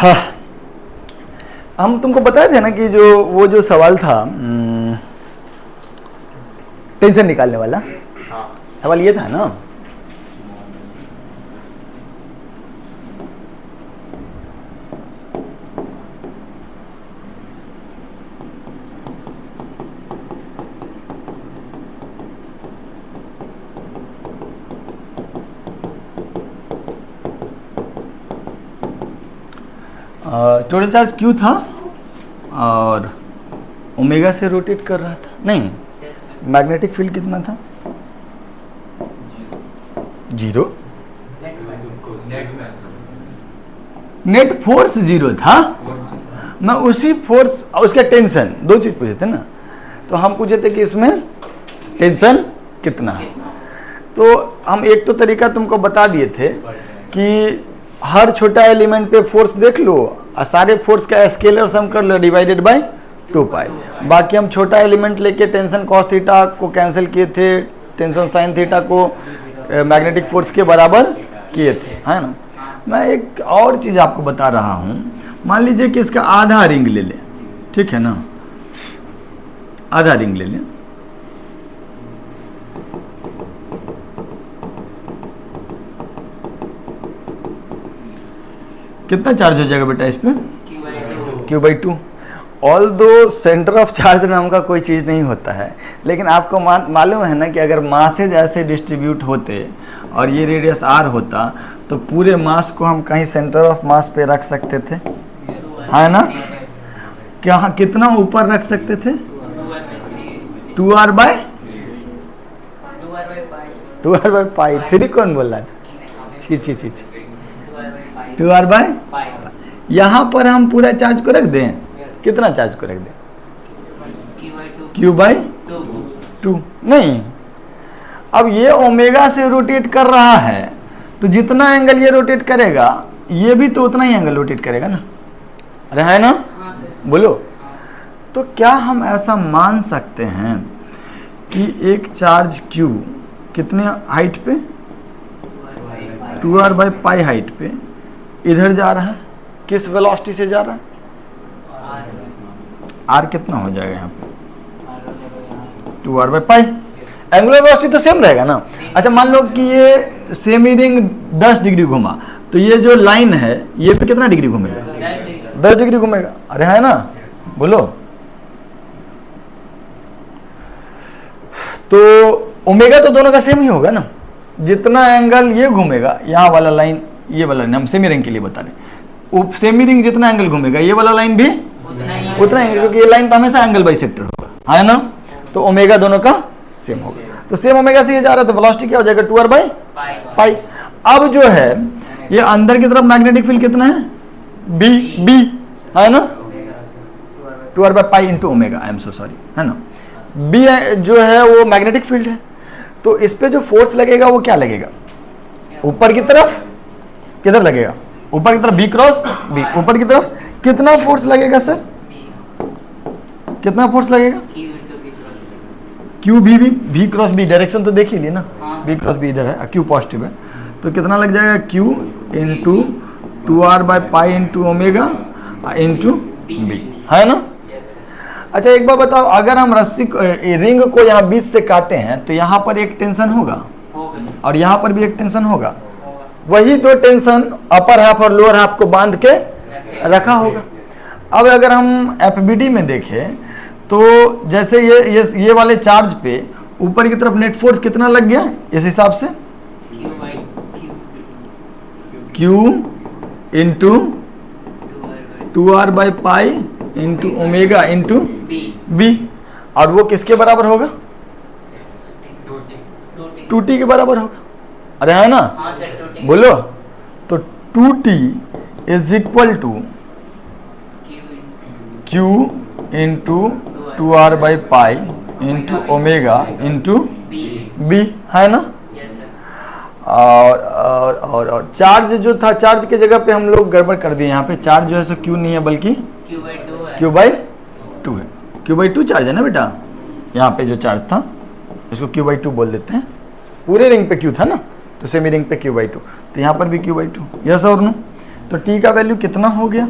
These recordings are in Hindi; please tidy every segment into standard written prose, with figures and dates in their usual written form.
हाँ, हम तुमको बताए थे ना कि जो सवाल था टेंशन निकालने वाला, सवाल ये था ना। टोटल चार्ज क्यू था और ओमेगा से रोटेट कर रहा था। नहीं, मैग्नेटिक फील्ड कितना था? 0। नेट फोर्स 0 था। मैं उसी फोर्स उसका टेंशन, दो चीज पूछे थे ना, तो हम पूछे थे कि इसमें टेंशन कितना है। तो हम एक तो तरीका तुमको बता दिए थे कि हर छोटा एलिमेंट पे फोर्स देख लो और सारे फोर्स का स्केलर सम कर लो डिवाइडेड बाय 2 पाई। बाकी हम छोटा एलिमेंट लेके टेंशन कॉस थीटा को कैंसिल किए थे, टेंशन साइन थीटा को मैग्नेटिक फोर्स के बराबर किए थे, है ना। मैं एक और चीज़ आपको बता रहा हूँ। मान लीजिए कि इसका आधा रिंग ले लें, ठीक है ना, आधा रिंग ले लें। कितना चार्ज हो जाएगा बेटा इस पे? Q/2। ऑल दो सेंटर ऑफ चार्ज नाम का कोई चीज़ नहीं होता है, लेकिन आपको मालूम है ना कि अगर मासेज ऐसे डिस्ट्रीब्यूट होते और ये रेडियस r होता तो पूरे मास को हम कहीं सेंटर ऑफ मास पे रख सकते थे, है ना। क्या कितना ऊपर रख सकते थे? 2r/पाई। 3 कौन बोल रहा था? छी 2r/। यहाँ पर हम पूरा चार्ज को रख दें। कितना चार्ज को रख दें? Q/2। नहीं, अब ये ओमेगा से रोटेट कर रहा है तो जितना एंगल ये रोटेट करेगा ये भी तो उतना ही एंगल रोटेट करेगा ना। अरे है ना, बोलो। तो क्या हम ऐसा मान सकते हैं कि एक चार्ज Q कितने हाइट पे? 2r/पाई हाइट पे इधर जा रहा है, किस वेलोसिटी से जा रहा है? r कितना हो जाएगा यहाँ पे? 2r/पाई। एंगुलर वेलोसिटी तो सेम रहेगा ना। अच्छा, मान लो कि ये सेमी रिंग 10 डिग्री घुमा तो ये जो लाइन है ये पे कितना डिग्री घूमेगा? 10 डिग्री घूमेगा। अरे है ना, बोलो। तो ओमेगा तो दोनों का सेम ही होगा ना। जितना एंगल ये घूमेगा, यहाँ वाला लाइन, ये वाला लाइन हम सेमी रिंग के लिए बता रहे, सेमी रिंग जितना एंगल घूमेगा ये वाला लाइन भी उतना एंगल, क्योंकि ये लाइन तो हमेशा एंगल बाइसेक्टर होगा, है ना। तो ओमेगा दोनों का सेम होगा। तो सेम ओमेगा से ये जा रहा है तो वेलोसिटी क्या हो जाएगा? 2r/पाई। अब जो है ये अंदर की तरफ मैग्नेटिक फील्ड कितना है? बी, है ना। 2r/पाई into omega, I am so sorry, है ना। बी जो है वो मैग्नेटिक फील्ड है। तो इस पे जो फोर्स लगेगा वो क्या लगेगा? ऊपर की तरफ किधर लगेगा? ऊपर की तरफ B क्रॉस B। ऊपर की तरफ कितना फोर्स लगेगा सर? कितना फोर्स लगेगा? V cross B। डायरेक्शन तो देख ही लिए ना, B क्रॉस B इधर है, Q पॉजिटिव है, तो कितना लग जाएगा? Q इंटू 2r/पाई इंटू ओमेगा इंटू B, है ना। अच्छा, एक बार बताओ, अगर हम रस्सी रिंग को यहाँ बीच से काटे हैं तो यहाँ पर एक टेंशन होगा और यहाँ पर भी एक टेंशन होगा। वही दो टेंशन अपर हाफ और लोअर हाफ को बांध के रखा होगा। अब अगर हम FBD में देखें तो जैसे ये वाले चार्ज पे ऊपर की तरफ नेट फोर्स कितना लग गया इस हिसाब से? Q इंटू 2r/पाई इंटू ओमेगा इंटू B। और वो किसके बराबर होगा? 2t के बराबर होगा। अरे है ना, बोलो। तो 2t is equal to Q into 2r/पाई इंटू ओमेगा इंटू B, है ना। और चार्ज जो था, चार्ज की जगह पे हम लोग गड़बड़ कर दिए। यहाँ पे चार्ज जो है सो Q नहीं है बल्कि Q/2 है। Q/2 चार्ज है ना बेटा। यहाँ पे जो चार्ज था इसको Q/2 बोल देते हैं। पूरे रिंग पे Q था ना, तो सेमी रिंग पे Q/2, तो यहाँ पर भी Q/2, यस और नो। तो टी का वैल्यू कितना हो गया,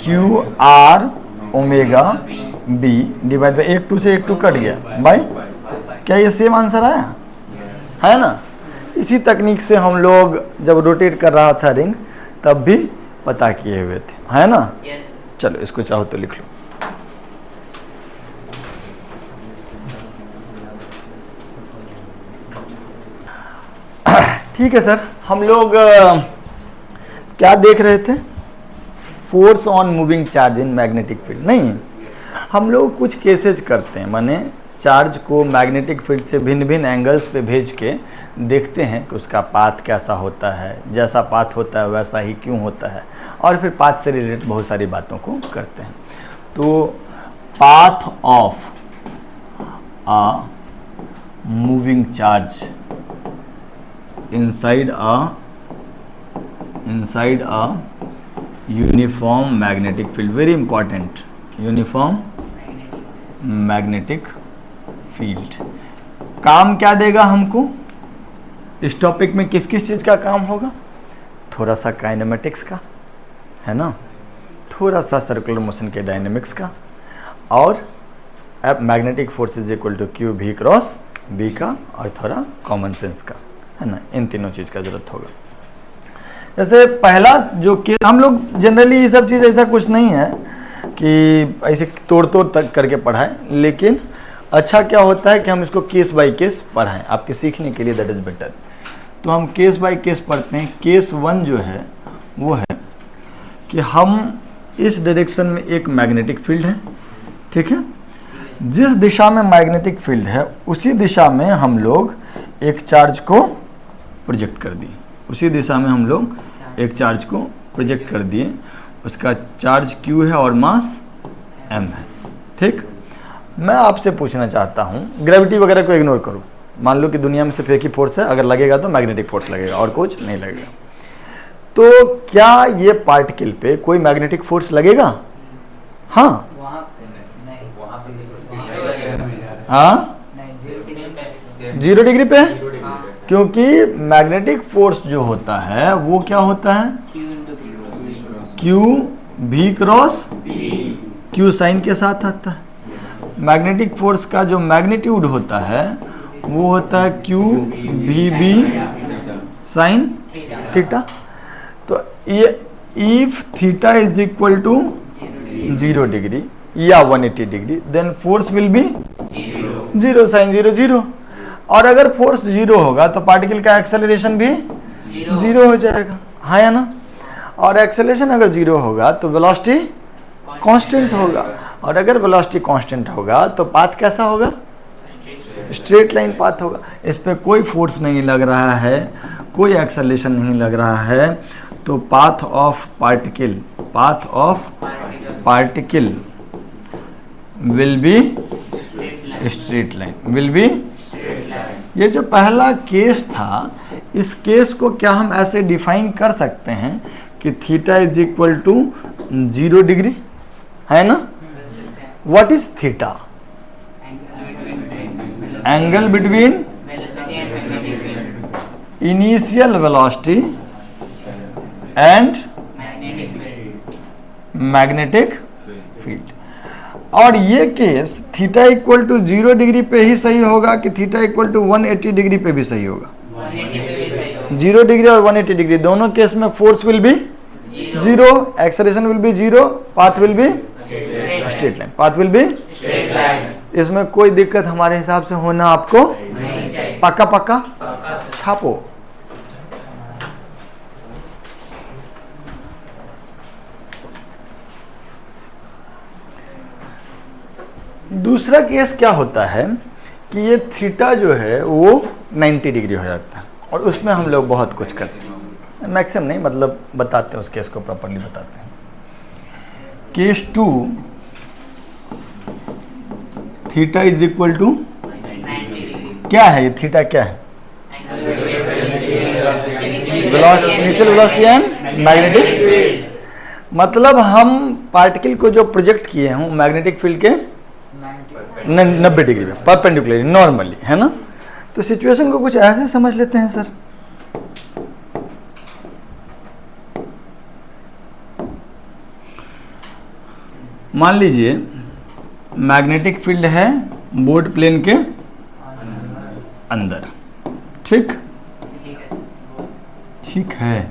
Q R omega B divide by 1 2 से 1 2 कट गया बाय, क्या ये सेम आंसर आया है ना। इसी तकनीक से हम लोग जब रोटेट कर रहा था रिंग तब भी पता किए हुए थे, है ना। चलो इसको चाहो तो लिख लो। ठीक है सर, हम लोग क्या देख रहे थे, force on moving charge in magnetic field. नहीं, हम लोग कुछ केसेस करते हैं, माने चार्ज को मैग्नेटिक फील्ड से भिन्न भिन्न एंगल्स पे भेज के देखते हैं कि उसका पाथ कैसा होता है, जैसा पाथ होता है वैसा ही क्यों होता है, और फिर पाथ से रिलेटेड बहुत सारी बातों को करते हैं। तो path of a moving charge inside a uniform magnetic field, very important, uniform magnetic field। काम क्या देगा हमको इस टॉपिक में, किस किस चीज़ का काम होगा, थोड़ा सा काइनेमेटिक्स का, है ना, थोड़ा सा सर्कुलर मोशन के डायनेमिक्स का, और magnetic force is equal to Q V cross B का, और थोड़ा कॉमन सेंस का, है ना। इन तीनों चीज़ का जरूरत होगा। जैसे पहला जो कि हम लोग जनरली ये सब चीज़ ऐसा कुछ नहीं है कि ऐसे तोड़ तोड़ तक करके पढ़ाएं, लेकिन अच्छा क्या होता है कि हम इसको केस बाय केस पढ़ाएं, आपके सीखने के लिए, दैट इज़ बेटर। तो हम केस बाय केस पढ़ते हैं। केस 1 जो है वो है कि हम इस डायरेक्शन में एक मैग्नेटिक फील्ड है, ठीक है, जिस दिशा में मैग्नेटिक फील्ड है उसी दिशा में हम लोग एक चार्ज को प्रोजेक्ट कर दिए, उसी दिशा में हम लोग एक चार्ज को प्रोजेक्ट कर दिए, उसका चार्ज Q है और मास M है, ठीक। मैं आपसे पूछना चाहता हूँ, ग्रेविटी वगैरह को इग्नोर करो, मान लो कि दुनिया में सिर्फ एक ही फोर्स है, अगर लगेगा तो मैग्नेटिक फोर्स लगेगा और कुछ नहीं लगेगा, तो क्या ये पार्टिकल पे कोई मैग्नेटिक फोर्स लगेगा? हाँ, हाँ, 0 डिग्री पे, क्योंकि मैग्नेटिक फोर्स जो होता है वो क्या होता है, Q V cross Q sine के साथ आता है। मैग्नेटिक फोर्स का जो मैग्नीट्यूड होता है वो होता है क्यू भी बी साइन थीटा। तो ये if theta is equal to 0 degree या 180 degree, then force will be 0 sine 0 0। और अगर फोर्स 0 होगा तो पार्टिकल का एक्सेलरेशन भी 0 हो जाएगा, हाँ या ना। और एक्सेलरेशन अगर 0 होगा तो वेलोसिटी कांस्टेंट होगा, और अगर वेलोसिटी कांस्टेंट होगा तो पाथ कैसा होगा, स्ट्रेट लाइन पाथ होगा। इस पे कोई फोर्स नहीं लग रहा है, कोई एक्सेलरेशन नहीं लग रहा है, तो path of particle will be straight line, will be. ये जो पहला केस था, इस केस को क्या हम ऐसे डिफाइन कर सकते हैं कि theta is equal to 0 degree, है ना। What is theta? Angle between initial velocity and magnetic field. और ये case theta equal to 0 degree पे ही सही होगा कि थीटा इक्वल टू 180 डिग्री पे भी सही होगा? 0 डिग्री और 180 डिग्री दोनों केस में force will be 0, acceleration will be 0, path will be straight line, path will be straight line. इसमें कोई दिक्कत हमारे हिसाब से होना आपको पक्का पक्का छापो। दूसरा केस क्या होता है कि ये थीटा जो है वो 90 डिग्री हो जाता है, और उसमें हम लोग बहुत कुछ करते हैं, मैक्सिमम नहीं, मतलब बताते हैं, उस केस को प्रॉपर्ली बताते हैं। Case 2, theta is equal to क्या है, ये थीटा क्या है, initial velocity and magnetic field. मतलब हम पार्टिकल को जो प्रोजेक्ट किए हैं मैग्नेटिक फील्ड के 90 डिग्री में परपेंडिकुलरली नॉर्मली, है ना। तो सिचुएशन को कुछ ऐसे समझ लेते हैं सर। मान लीजिए मैग्नेटिक फील्ड है बोर्ड प्लेन के अंदर, ठीक, ठीक है।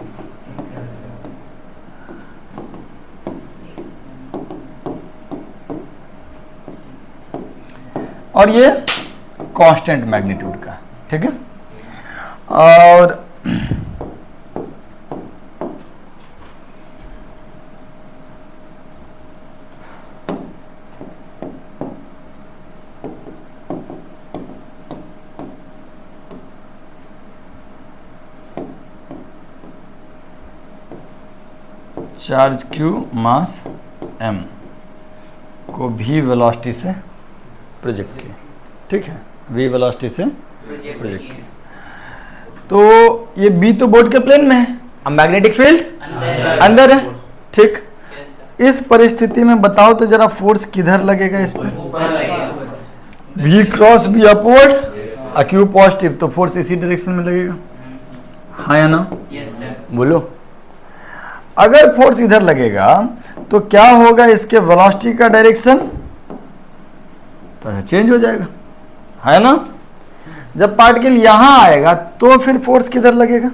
और ये कांस्टेंट मैग्नीट्यूड का, ठीक है। और चार्ज Q मास M को V वेलोसिटी से प्रोजेक्ट किया, ठीक है, V वेलोसिटी से प्रोजेक्ट किया। तो ये B तो बोर्ड के प्लेन में है, अब मैग्नेटिक फील्ड अंदर है, ठीक। इस परिस्थिति में बताओ तो जरा फोर्स किधर लगेगा इस पे? V cross B upward, Q positive, तो फोर्स इसी डायरेक्शन में लगेगा, हाँ या ना? बोलो। अगर फोर्स इधर लगेगा तो क्या होगा, इसके वेलोसिटी का डायरेक्शन तो चेंज हो जाएगा, है ना? जब पार्टिकल यहां आएगा तो फिर फोर्स किधर लगेगा?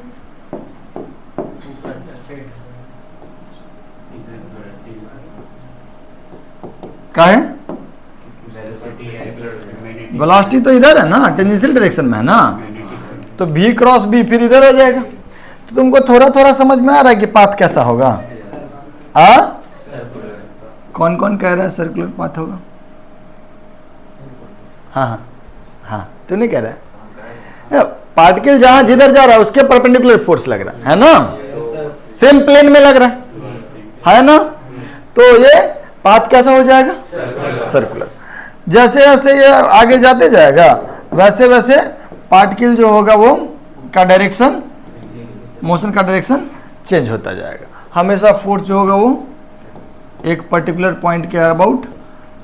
क्या है? वेलोसिटी तो इधर है ना, टेंजेंशियल डायरेक्शन में है ना, तो B क्रॉस B फिर इधर आ जाएगा। तो तुमको थोड़ा थोड़ा समझ में आ रहा है कि पाथ कैसा होगा? कौन कौन कह रहा है सर्कुलर पाथ होगा? हाँ हाँ हाँ, तू नहीं कह रहा है? पार्टिकल जहां जिधर जा रहा है उसके परपेंडिकुलर फोर्स लग रहा है ना, सेम प्लेन में लग रहा है ना, तो ये पाथ कैसा हो जाएगा? सर्कुलर। जैसे जैसे ये आगे जाते जाएगा वैसे वैसे पार्टिकल जो होगा वो का डायरेक्शन, मोशन का डायरेक्शन चेंज होता जाएगा। हमेशा फोर्स जो होगा वो एक पर्टिकुलर पॉइंट के अबाउट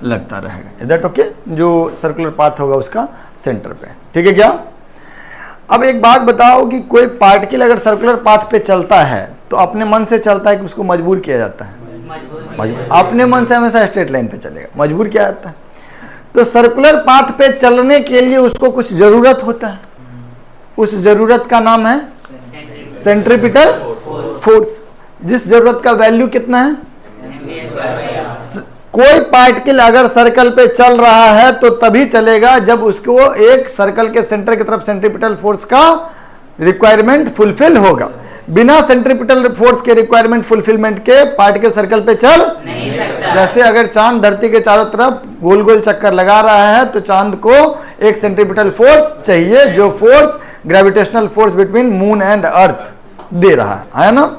लगता रहेगा। इधर ओके, जो सर्कुलर पाथ होगा उसका सेंटर पे, ठीक है क्या? अब एक बात बताओ कि कोई पार्टिकल अगर सर्कुलर पाथ पे चलता है तो अपने मन से चलता है कि उसको मजबूर किया जाता है? मजबूर। अपने मन से हमेशा स्ट्रेट लाइन पे चलेगा, मजबूर किया जाता है। तो सर्कुलर पाथ पे चलने के लिए उसको कुछ जरूरत होता है, उस जरूरत का नाम है सेंट्रीपिटल फोर्स। जिस जरूरत का वैल्यू कितना है? कोई पार्टिकल अगर सर्कल पे चल रहा है तो तभी चलेगा जब उसको एक सर्कल के सेंटर की तरफ सेंट्रीपिटल फोर्स का रिक्वायरमेंट फुलफिल होगा। बिना सेंट्रीपिटल फोर्स के रिक्वायरमेंट फुलफिलमेंट के पार्टिकल सर्कल पे चल नहीं सकता। जैसे अगर चांद धरती के चारों तरफ गोल गोल चक्कर लगा रहा है तो चांद को एक सेंट्रीपिटल फोर्स चाहिए, जो force gravitational force between moon and earth दे रहा है ना।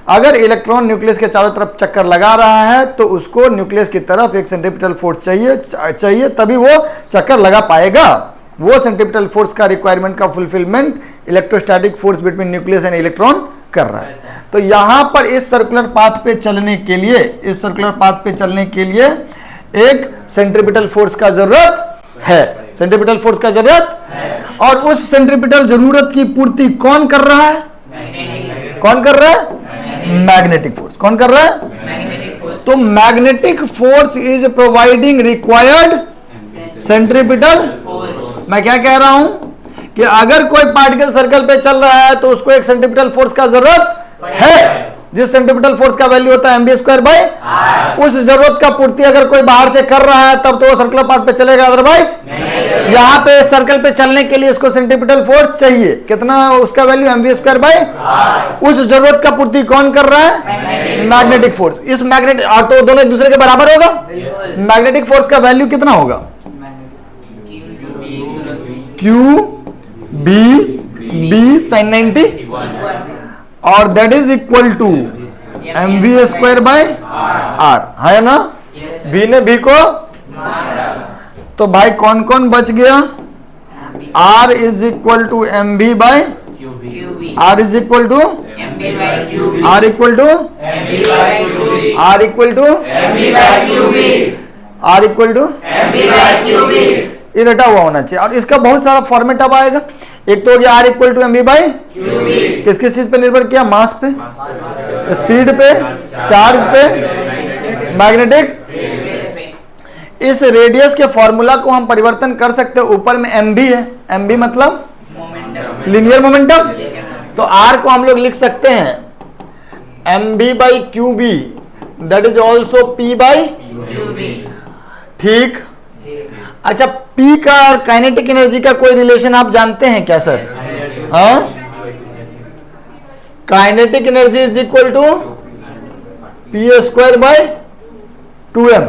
अगर इलेक्ट्रॉन न्यूक्लियस के चारों तरफ चक्कर लगा रहा है तो उसको न्यूक्लियस की तरफ एक सेंट्रीपिटल फोर्स चाहिए तभी वो चक्कर लगा पाएगा। वो सेंट्रीपिटल फोर्स का रिक्वायरमेंट का fulfilment electrostatic force between nucleus and electron कर रहा है। तो यहां पर इस सर्कुलर पाथ पे चलने के लिए एक सेंट्रीपिटल फोर्स का जरूरत है, सेंट्रीपिटल फोर्स का जरूरत है। और उस सेंट्रीपिटल जरूरत की पूर्ति कौन कर रहा है? कौन कर रहा है? Magnetic force. कौन कर रहा है? तो magnetic force is providing required centripetal. मैं क्या कह रहा हूं कि अगर कोई पार्टिकल सर्कल पे चल रहा है तो उसको एक सेंट्रीपिटल फोर्स का जरूरत है, जिस सेंट्रीपिटल फोर्स का वैल्यू होता है mv²/r। उस जरूरत का पूर्ति अगर कोई बाहर से कर रहा है तब तो वो सर्कुलर पाथ पे चलेगा, अदरवाइज यहां पे सर्कल पे चलने के लिए उसको सेंट्रीपिटल फोर्स चाहिए। कितना उसका वैल्यू? mv²/r। उस जरूरत का पूर्ति कौन कर रहा है? Magnetic force. इस मैग्नेटिक, तो दोनों एक दूसरे के बराबर होगा। मैग्नेटिक फोर्स का वैल्यू कितना होगा? QB sin 90 और that is equal to mv²/r, है ना। B ने B को, तो भाई कौन कौन बच गया? R is equal to mv/QB, R is equal to mv/QB, R equal to mv/QB, R equal to mv/QB, R equal to mv/QB। ये रटा हुआ होना चाहिए। और इसका बहुत सारा फॉर्मेट अब आएगा। एक तो हो गया R इक्वल टू mv/QB, किस किस चीज पे निर्भर किया? मास पे, स्पीड पे, चार्ज पे, मैग्नेटिक इस रेडियस के फॉर्मूला को हम परिवर्तन कर सकते हैं। ऊपर में एम बी है, एम बी मतलब लीनियर मोमेंटम, तो आर को हम लोग लिख सकते हैं M B by Q B, that is also P by, ठीक। अच्छा, पी का और काइनेटिक एनर्जी का कोई रिलेशन आप जानते हैं क्या सर? हाँ, kinetic energy is equal to P square by 2m,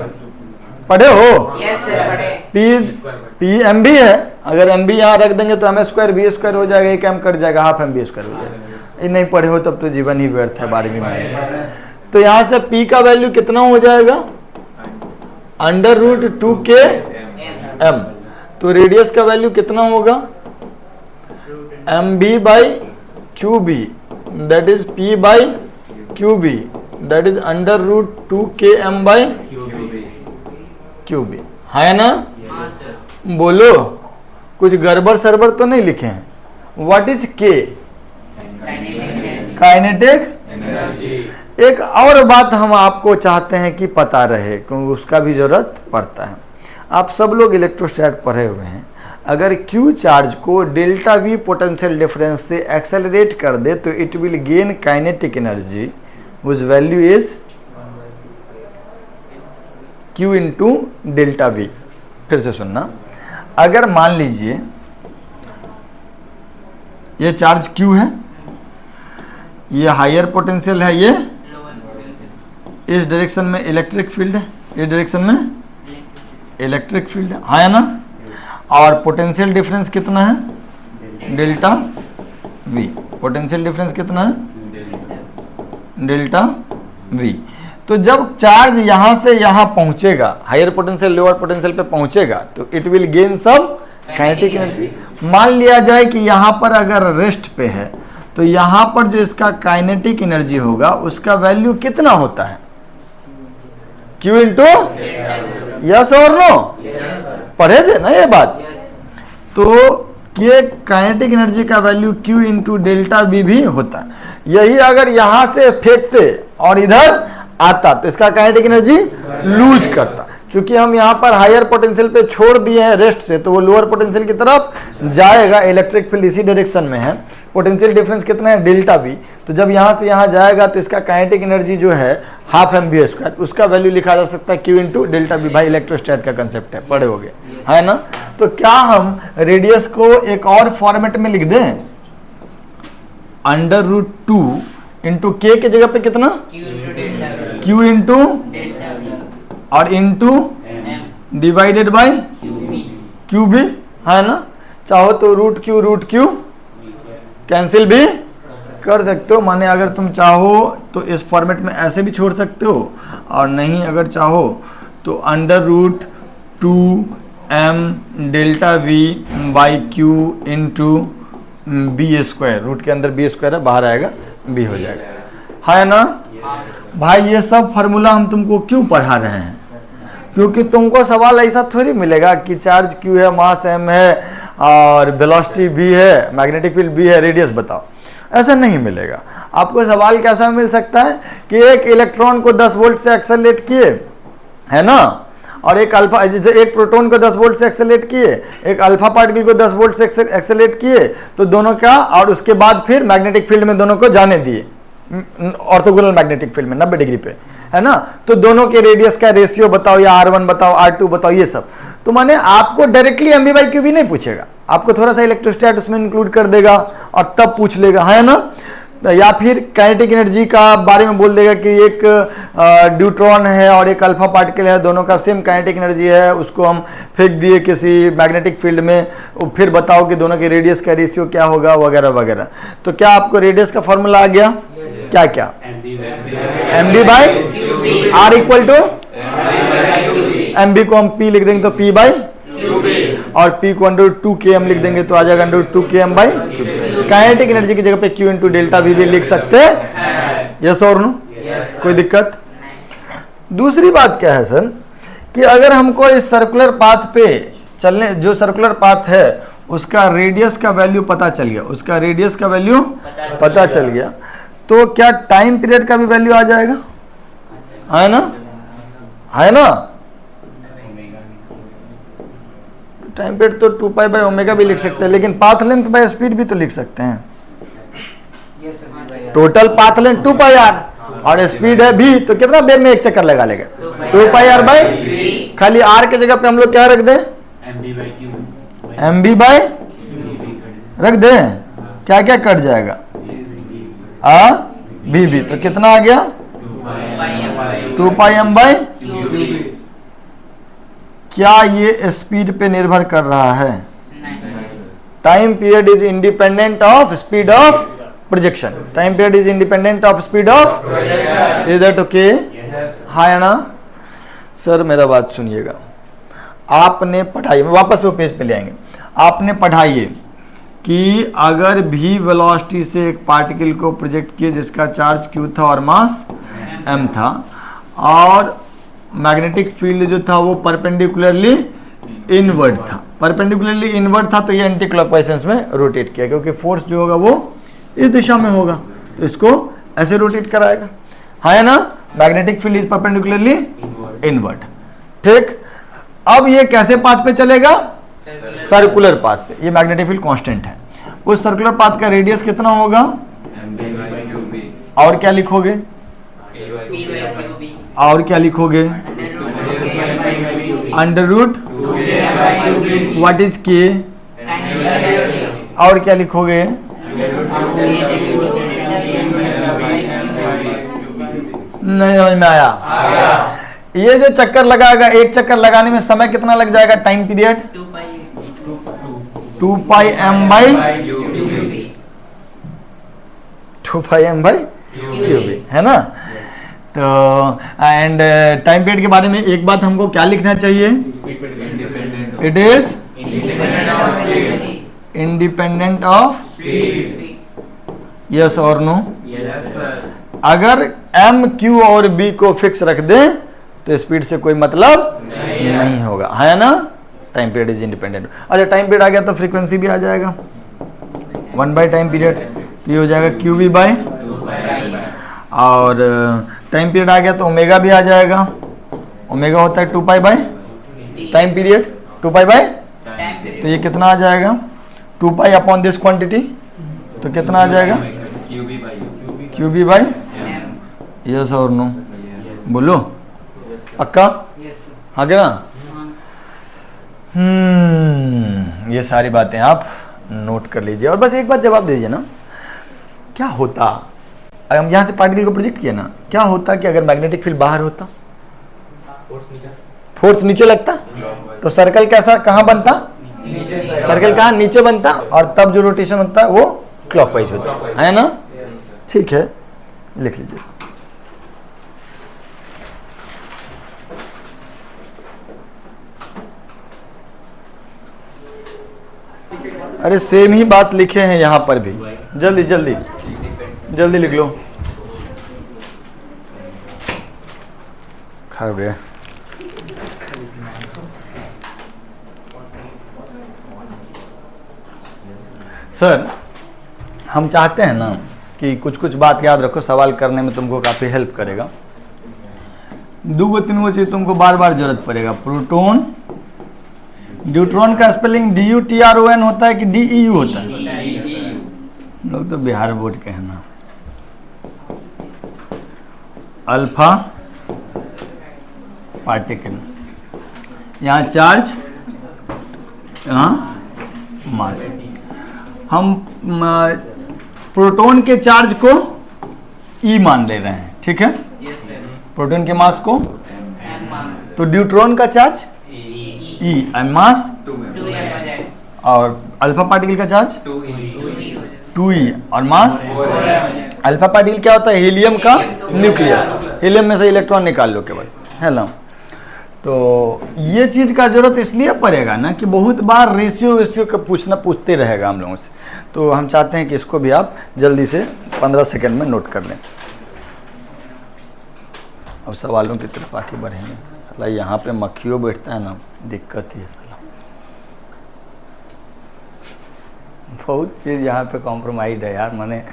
पढ़े हो? Yes sir. P M B है, अगर एम बी यहाँ रख देंगे तो एम स्क्वायर बी स्क्वायर हो जाएगा, एक एम कट जाएगा, हाफ एम बी स्क्वायर हो जाएगा। ये नहीं पढ़े हो तब तो जीवन ही व्यर्थ है 12वीं में। तो यहाँ से पी का वैल्यू कितना हो जाएगा? Under root 2k m। तो रेडियस का वैल्यू कितना होगा? M B by Q B, that is P by Q B, that is under root 2k m by Q B, है ना? बोलो, कुछ गड़बड़ सरबर तो नहीं लिखे हैं? व्हाट इज के? Kinetic energy. एक और बात हम आपको चाहते हैं कि पता रहे, क्योंकि उसका भी जरूरत पड़ता है। आप सब लोग इलेक्ट्रोस्टैट पढ़े हुए हैं। अगर क्यू चार्ज को डेल्टा वी पोटेंशियल डिफरेंस से एक्सेलरेट कर दे तो it will gain kinetic energy, whose value is Q into delta V. फिर से सुनना, अगर मान लीजिए ये चार्ज क्यू है, ये हायर पोटेंशियल है, ये इस डायरेक्शन में इलेक्ट्रिक फील्ड है, इस डायरेक्शन में इलेक्ट्रिक फील्ड है ना? और पोटेंशियल डिफरेंस कितना है? Delta V. पोटेंशियल डिफरेंस कितना है? Delta we. तो जब चार्ज यहां से यहां पहुंचेगा, हायर पोटेंशियल लोअर पोटेंशियल पे पहुंचेगा, तो it will gain some kinetic energy. मान लिया जाए कि यहां पर अगर रेस्ट पे है, तो यहां पर जो इसका काइनेटिक एनर्जी होगा उसका वैल्यू कितना होता है? क्यू इंटू, यस और नो? पढ़े थे ना ये बात? तो ये काइनेटिक एनर्जी का value Q into delta B भी होता है। यही अगर यहां से फेंकते और इधर आता तो इसका काइनेटिक एनर्जी लूज करता। चूंकि हम यहाँ पर हायर पोटेंशियल पे छोड़ दिए हैं रेस्ट से, तो वो लोअर पोटेंशियल की तरफ जाएगा। इलेक्ट्रिक फील्ड इसी डायरेक्शन में है। पोटेंशियल डिफरेंस कितना है? Delta B. तो जब यहाँ से यहाँ जाएगा तो इसका काइनेटिक एनर्जी जो है हाफ एम बी स्क्वायर, उसका वैल्यू लिखा जा सकता है क्यू इंटू डेल्टा बी। भाई इलेक्ट्रोस्टैट का कंसेप्ट है, पढ़े होगे, है ना? तो क्या हम रेडियस को एक और फॉर्मेट में लिख दें? अंडर रूट 2 इंटू के की जगह पे कितना? क्यू इंटू और into divided by Q B, है ना? चाहो तो रूट क्यू कैंसिल भी कर सकते हो। माने अगर तुम चाहो तो इस फॉर्मेट में ऐसे भी छोड़ सकते हो, और नहीं अगर चाहो तो under root 2m delta V by Q into B square. Root के अंदर बी स्क्वायर है, बाहर आएगा बी हो जाएगा, है ना? भाई ये सब फार्मूला हम तुमको क्यों पढ़ा रहे हैं? क्योंकि तुमको सवाल ऐसा थोड़ी मिलेगा कि चार्ज क्यू है, मास m है और वेलोसिटी v है, मैग्नेटिक फील्ड v है, रेडियस बताओ। ऐसा नहीं मिलेगा। आपको सवाल कैसा मिल सकता है कि एक इलेक्ट्रॉन को 10 वोल्ट से एक्सेलरेट किए, है ना, और एक अल्फा, जैसे एक प्रोटॉन को 10 वोल्ट से एक्सेलरेट किए, एक अल्फा पार्टिकल को 10 वोल्ट से एक्सेलरेट किए, तो दोनों का, और उसके बाद फिर मैग्नेटिक फील्ड में दोनों को जाने दिए, ऑर्थोगोनल मैग्नेटिक फील्ड में 90 डिग्री पे, है ना? तो दोनों के रेडियस का रेशियो बताओ, या R1 बताओ, R2 बताओ, ये सब। तो माने आपको directly M B by Q भी नहीं पूछेगा, आपको थोड़ा सा इलेक्ट्रोस्टैट उसमें इंक्लूड कर देगा और तब पूछ लेगा, है ना? या फिर काइनेटिक एनर्जी का बारे में बोल देगा कि एक ड्यूट्रॉन है और एक अल्फा पार्टिकल है, दोनों का सेम काइनेटिक एनर्जी है, उसको हम फेंक दिए किसी मैग्नेटिक फील्ड में, फिर बताओ कि दोनों के रेडियस का रेशियो क्या होगा, वगैरह वगैरह। तो क्या आपको रेडियस का फॉर्मूला आ गया? क्या क्या? M B by R equal to, M B को हम पी लिख देंगे तो पी बाई, और पी को अंडर 2km लिख देंगे तो आ जाएगा under 2km by Q. Kinetic energy की जगह पे क्यू इंटू डेल्टा वी भी लिख सकते हैं, यस और नो? कोई दिक्कत? दूसरी बात क्या है सर, कि अगर हमको इस सर्कुलर पाथ पे चलने, जो सर्कुलर पाथ है उसका रेडियस का वैल्यू पता चल गया, उसका रेडियस का वैल्यू पता चल गया, तो क्या टाइम पीरियड का भी वैल्यू आ जाएगा? है ना? है ना? टाइम पीरियड तो 2 पाई बाय ओमेगा भी लिख सकते हैं, लेकिन पाथ लेंथ बाय स्पीड भी तो लिख सकते हैं। Total path length 2 pi R और स्पीड है v, तो कितना देर में एक चक्कर लगा लेगा? 2 पाई आर बाय, खाली r के जगह पे हम लोग क्या रख दें? mv बाय रख दें, क्या क्या कट जाएगा? v, तो कितना आ गया? 2 पाई m बाय। क्या ये स्पीड पे निर्भर कर रहा है? Time period is independent of speed of projection. Time period is independent of speed of projection. Is that okay? हाँ है ना? सर मेरा बात सुनिएगा, आपने पढ़ाई में वापस वो पेज पे ले आएंगे। आपने पढ़ाइए कि अगर v वेलोसिटी से एक पार्टिकल को प्रोजेक्ट किए जिसका चार्ज q था और मास m था, और मैग्नेटिक फील्ड जो था वो परपेंडिकुलरली इनवर्ड था। परपेंडिकुलरली इनवर्ड था तो ये एंटी क्लॉकवाइज में रोटेट किया, क्योंकि फोर्स जो होगा वो इस दिशा में होगा, तो इसको ऐसे रोटेट कराएगा। हाँ है ना? Magnetic field is perpendicularly inward. ठीक, अब ये कैसे पाथ पे चलेगा? सर्कुलर पाथ पे। ये मैग्नेटिक फील्ड कांस्टेंट है। उस सर्कुलर पाथ का रेडियस कितना होगा? और क्या लिखोगे? और क्या लिखोगे? अंडर रूट व्हाट इज के, और क्या लिखोगे? नहीं समझ में आया? ये जो चक्कर लगाएगा, एक चक्कर लगाने में समय कितना लग जाएगा? Time period 2 pi m by 2 pi m by cube, है ना? तो एंड टाइम पीरियड के बारे में एक बात हमको क्या लिखना चाहिए? It is independent of yes और नो। अगर m q और b को फिक्स रख दें तो स्पीड से कोई मतलब नहीं होगा, है ना? Time period is independent. अच्छा, टाइम पीरियड आ गया तो फ्रीक्वेंसी भी आ जाएगा 1 बाई टाइम पीरियड, तो ये हो जाएगा QB बाय, और टाइम पीरियड आ गया तो ओमेगा भी आ जाएगा। ओमेगा होता है 2 pi by time period, 2 pi by, तो ये कितना आ जाएगा? 2 पाई अपॉन दिस क्वांटिटी, तो कितना आ जाएगा? QB by. यस और नो बोलो, पक्का? हाँ क्या ना? ये सारी बातें आप नोट कर लीजिए और बस एक बात जवाब दे दीजिए ना, क्या होता अगर हम यहाँ से पार्टिकल को प्रोजेक्ट किया ना, क्या होता कि अगर मैग्नेटिक फील्ड बाहर होता? फोर्स नीचे लगता, तो सर्कल कैसा कहाँ बनता? सर्कल कहाँ? नीचे बनता, और तब जो रोटेशन होता है वो क्लॉकवाइज होता है ना? ठीक है, लिख लीजिए। अरे सेम ही बात लिखे हैं यहाँ पर भी, जल्दी जल्दी जल्दी लिख लो। खा गया सर, हम चाहते हैं ना कि कुछ कुछ बात याद रखो, सवाल करने में तुमको काफ़ी हेल्प करेगा। 2-3 चीज़ तुमको बार बार जरूरत पड़ेगा। प्रोटॉन, न्यूट्रॉन का स्पेलिंग DUTRON होता है कि DEU होता है? लोग तो बिहार बोर्ड के हैं ना। अल्फा पार्टिकल, यहाँ चार्ज, यहाँ मास। हम प्रोटॉन के चार्ज को E मान ले रहे हैं, ठीक है? प्रोटॉन के मास को, तो न्यूट्रॉन का चार्ज E और मास 2, और अल्फा पार्टिकल का चार्ज 2E और मास। अल्फा पार्टिकल क्या होता है? हीलियम का न्यूक्लियस, हीलियम में से इलेक्ट्रॉन निकाल लो केवल, है ना? तो ये चीज़ का जरूरत इसलिए पड़ेगा ना कि बहुत बार रेशियो का पूछते रहेगा हम लोगों से, तो हम चाहते हैं कि इसको भी आप जल्दी से 15 सेकंड में नोट कर लें। अब सवालों की तरफ आके बढ़ेंगे। साला यहाँ पे मक्खियों बैठता है ना, दिक्कत ही है साला। बहुत चीज़ यहाँ पे कॉम्प्रोमाइज है यार। मैंने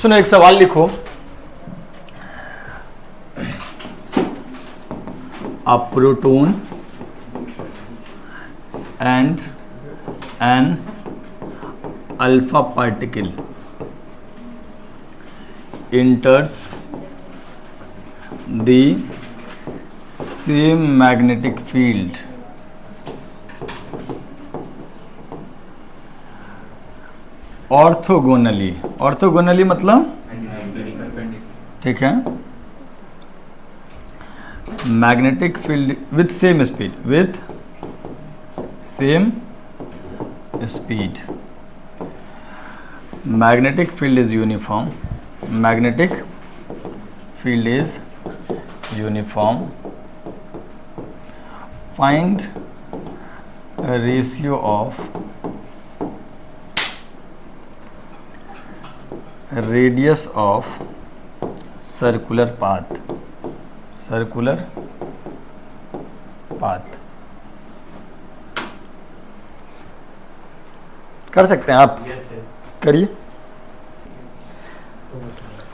सुनो, एक सवाल लिखो। A proton and an alpha particle enters the same magnetic field orthogonally. Orthogonally मतलब, ठीक है, magnetic field with same speed, with same speed. Magnetic field is uniform, magnetic field is uniform. Find ratio of radius of circular path, circular path. कर सकते हैं आप? करिए।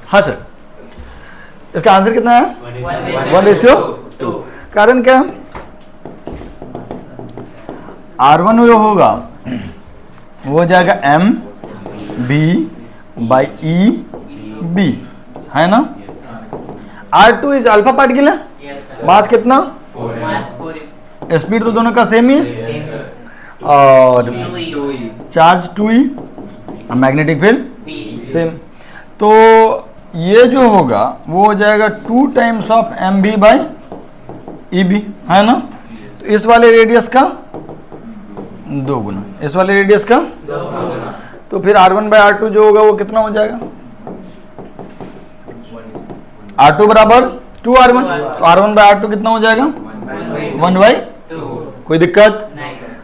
हाँ सर, इसका आंसर कितना है? 1:2। कारण क्या? R1 जो होगा वो हो जाएगा MB/EB, है ना। R2 इज अल्फा पार्टिकल है, मास कितना? स्पीड तो दोनों का सेम ही है, और charge 2E, magnetic field same. तो ये जो होगा वो हो जाएगा 2 टाइम्स ऑफ MB/EB, है ना। तो इस वाले रेडियस का 2 गुना, इस वाले रेडियस का 2 गुना। तो फिर R1/R2 जो होगा वो कितना हो जाएगा? R2 बराबर 2R1, तो R1/R2 कितना हो जाएगा? 1/2। कोई दिक्कत?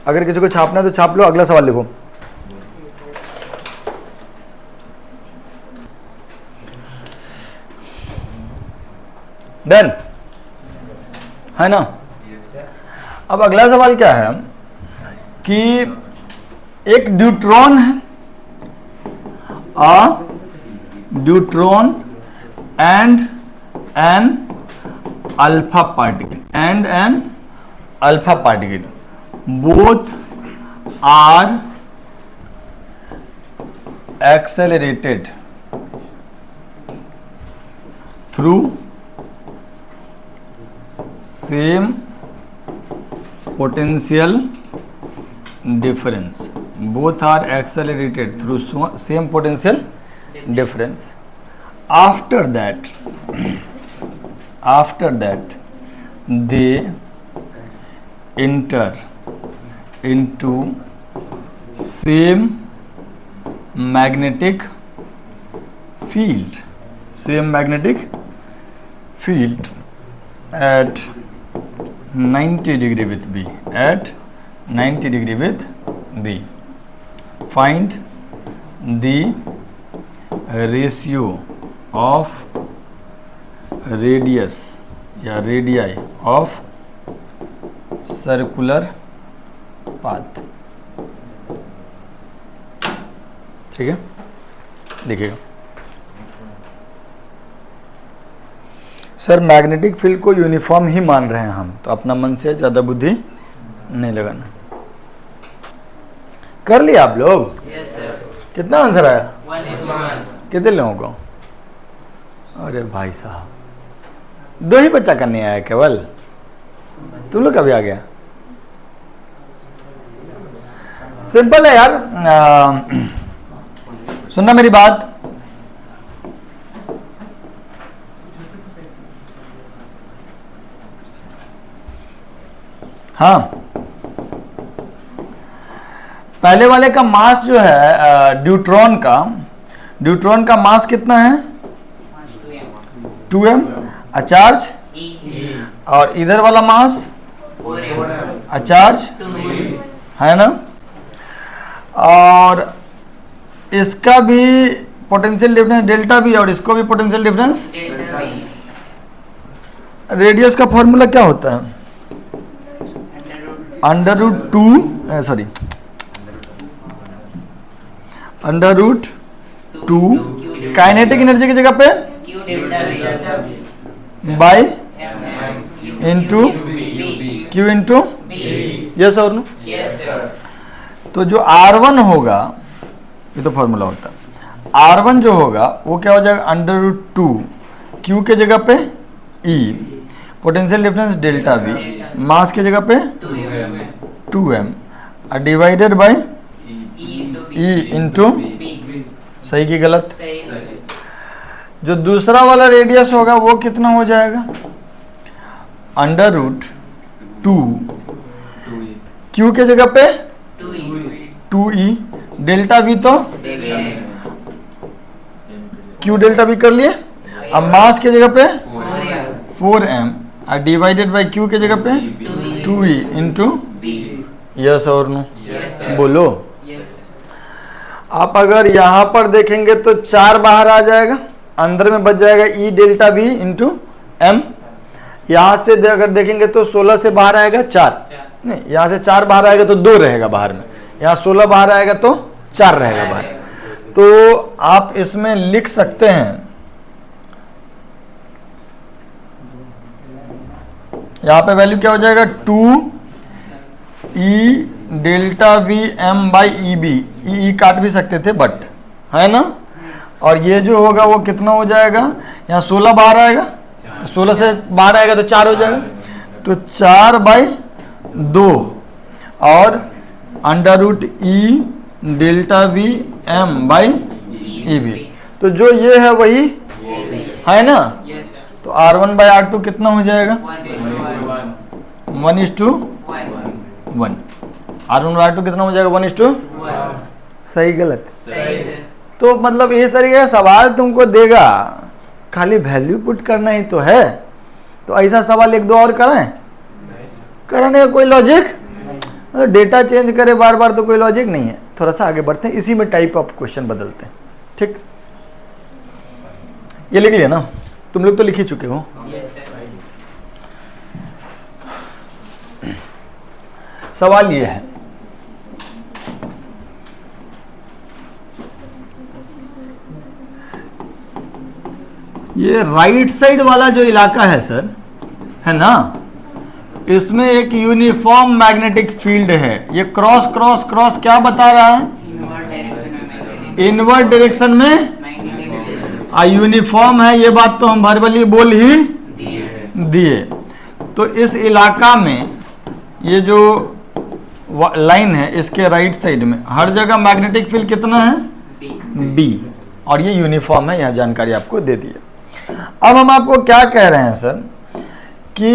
अगर किसी को छापना है तो छाप लो। अगला सवाल लिखो। डन, है ना। अब अगला सवाल क्या है कि एक ड्यूट्रॉन है, deuteron and an alpha particle, and an alpha particle, both are accelerated through same potential difference. Both are accelerated through same potential difference. After that they enter into same magnetic field, at 90 degree with B, at 90 degree with B. Find the ratio of radius या radii of सर्कुलर पाथ। ठीक है, लिखिएगा। सर मैग्नेटिक फील्ड को यूनिफॉर्म ही मान रहे हैं हम, तो अपना मन से ज़्यादा बुद्धि नहीं लगाना। कर लिया आप लोग? yes, sir. कितना आंसर आया? 1:1। कितने लोगों को? अरे भाई साहब, 2 ही बच्चा करने आया केवल, तुम लोग कभी आ गया? सिंपल है यार। सुनना मेरी बात, हाँ, पहले वाले का मास जो है ड्यूट्रॉन का मास कितना है? 2m, चार्ज, और इधर वाला मास चार्ज, है ना। और इसका भी पोटेंशियल डिफरेंस डेल्टा भी, और इसको भी पोटेंशियल डिफरेंस। रेडियस का फॉर्मूला क्या होता है? √2 काइनेटिक एनर्जी की जगह पे by into Q into yes और नो? तो जो R1 होगा, ये तो फॉर्मूला होता है, R1 जो होगा वो क्या हो जाएगा, √2 Q के जगह पे E, potential difference delta V, मास के जगह पे 2m divided by E into, सही की गलत? जो दूसरा वाला रेडियस होगा वो कितना हो जाएगा, √2 Q के जगह पे 2E, डेल्टा V तो Q डेल्टा V कर लिए, अब मास के जगह पे 4m डिवाइडेड बाय Q के जगह पे 2E इंटू, यस और नो? बोलो। आप अगर यहां पर देखेंगे तो 4 बाहर आ जाएगा, अंदर में बच जाएगा E delta V into m। यहां से अगर देखेंगे तो 16 से बाहर आएगा 4, नहीं यहां से 4 बाहर आएगा तो 2 रहेगा बाहर में, यहाँ 16 बाहर आएगा तो 4 रहेगा बाहर। तो आप इसमें लिख सकते हैं, यहाँ पे वैल्यू क्या हो जाएगा, 2E delta V m by EB, E काट भी सकते थे बट, है ना? और ये जो होगा वो कितना हो जाएगा, यहाँ 16 बाहर आएगा, 16 से बाहर आएगा तो 4 हो जाएगा, तो 4/2 और √E delta V m by EB। तो जो ये है वही है ना? तो R1/R2 कितना हो जाएगा, 1:1। R1/R2 कितना हो जाएगा, 1:1। सही गलत? तो मतलब इस तरीके का सवाल तुमको देगा, खाली वैल्यू पुट करना ही तो है। तो ऐसा सवाल 1-2 और कराएं, कराने का कोई लॉजिक, तो डेटा चेंज करे बार बार तो कोई लॉजिक नहीं है। थोड़ा सा आगे बढ़ते हैं, इसी में टाइप ऑफ क्वेश्चन बदलते हैं। ठीक, ये लिख लिया ना तुम लोग, तो लिख ही चुके हो। सवाल ये है, ये राइट साइड वाला जो इलाका है सर, है ना, इसमें एक यूनिफॉर्म मैग्नेटिक फील्ड है। ये क्रॉस क्रॉस क्रॉस क्या बता रहा है, इनवर्ट डायरेक्शन में यूनिफॉर्म है। ये बात तो हम वर्बली बोल ही दिए। तो इस इलाका में ये जो लाइन है, इसके राइट साइड में हर जगह मैग्नेटिक फील्ड कितना है, B, और ये यूनिफॉर्म है। यह जानकारी आपको दे दी है। अब हम आपको क्या कह रहे हैं सर कि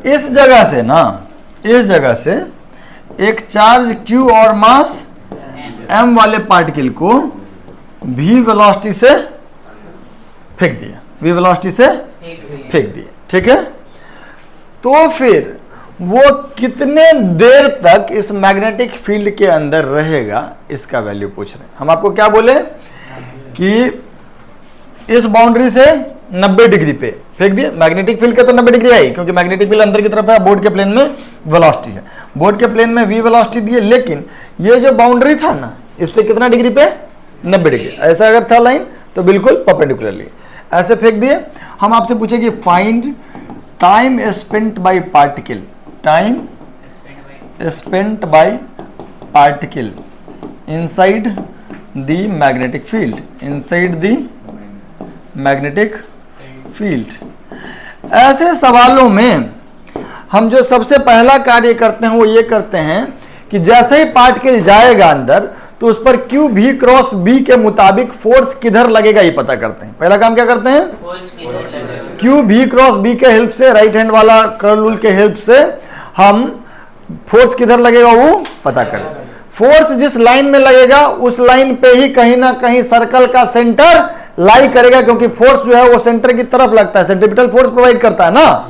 इस जगह से ना, इस जगह से एक चार्ज Q और मास M वाले पार्टिकल को V वेलोसिटी से फेंक दिया, V वेलोसिटी से फेंक दिया। ठीक है, तो फिर वो कितने देर तक इस मैग्नेटिक फील्ड के अंदर रहेगा, इसका वैल्यू पूछ रहे हैं। हम आपको क्या बोले कि इस बाउंड्री से 90 डिग्री पे फेंक दिए, मैग्नेटिक फील्ड का तो 90 डिग्री है, क्योंकि मैग्नेटिक फील्ड अंदर की तरफ है, बोर्ड के प्लेन में वेलोसिटी है, बोर्ड के प्लेन में V वेलोसिटी दिए। लेकिन ये जो बाउंड्री था ना, इससे कितना डिग्री पे, 90 डिग्री। ऐसा अगर था लाइन तो बिल्कुल परपेंडिकुलरली ऐसे फेंक दिए। हम आपसे पूछे कि find time spent by particle, time spent by particle inside the magnetic field, inside the magnetic field. ऐसे सवालों में हम जो सबसे पहला कार्य करते हैं वो ये करते हैं कि जैसे ही पार्टिकल जाएगा अंदर तो उस पर Q V क्रॉस B के मुताबिक फोर्स किधर लगेगा ये पता करते हैं। पहला काम क्या करते हैं, Q V क्रॉस B के हेल्प से, राइट हैंड वाला कर्ल रूल के हेल्प से हम फोर्स किधर लगेगा वो पता करें। फोर्स जिस लाइन में लगेगा उस लाइन पे ही कहीं ना कहीं सर्कल का सेंटर लाई करेगा, क्योंकि फोर्स जो है वो सेंटर की तरफ लगता है, सेंट्रीपिटल फोर्स प्रोवाइड करता है ना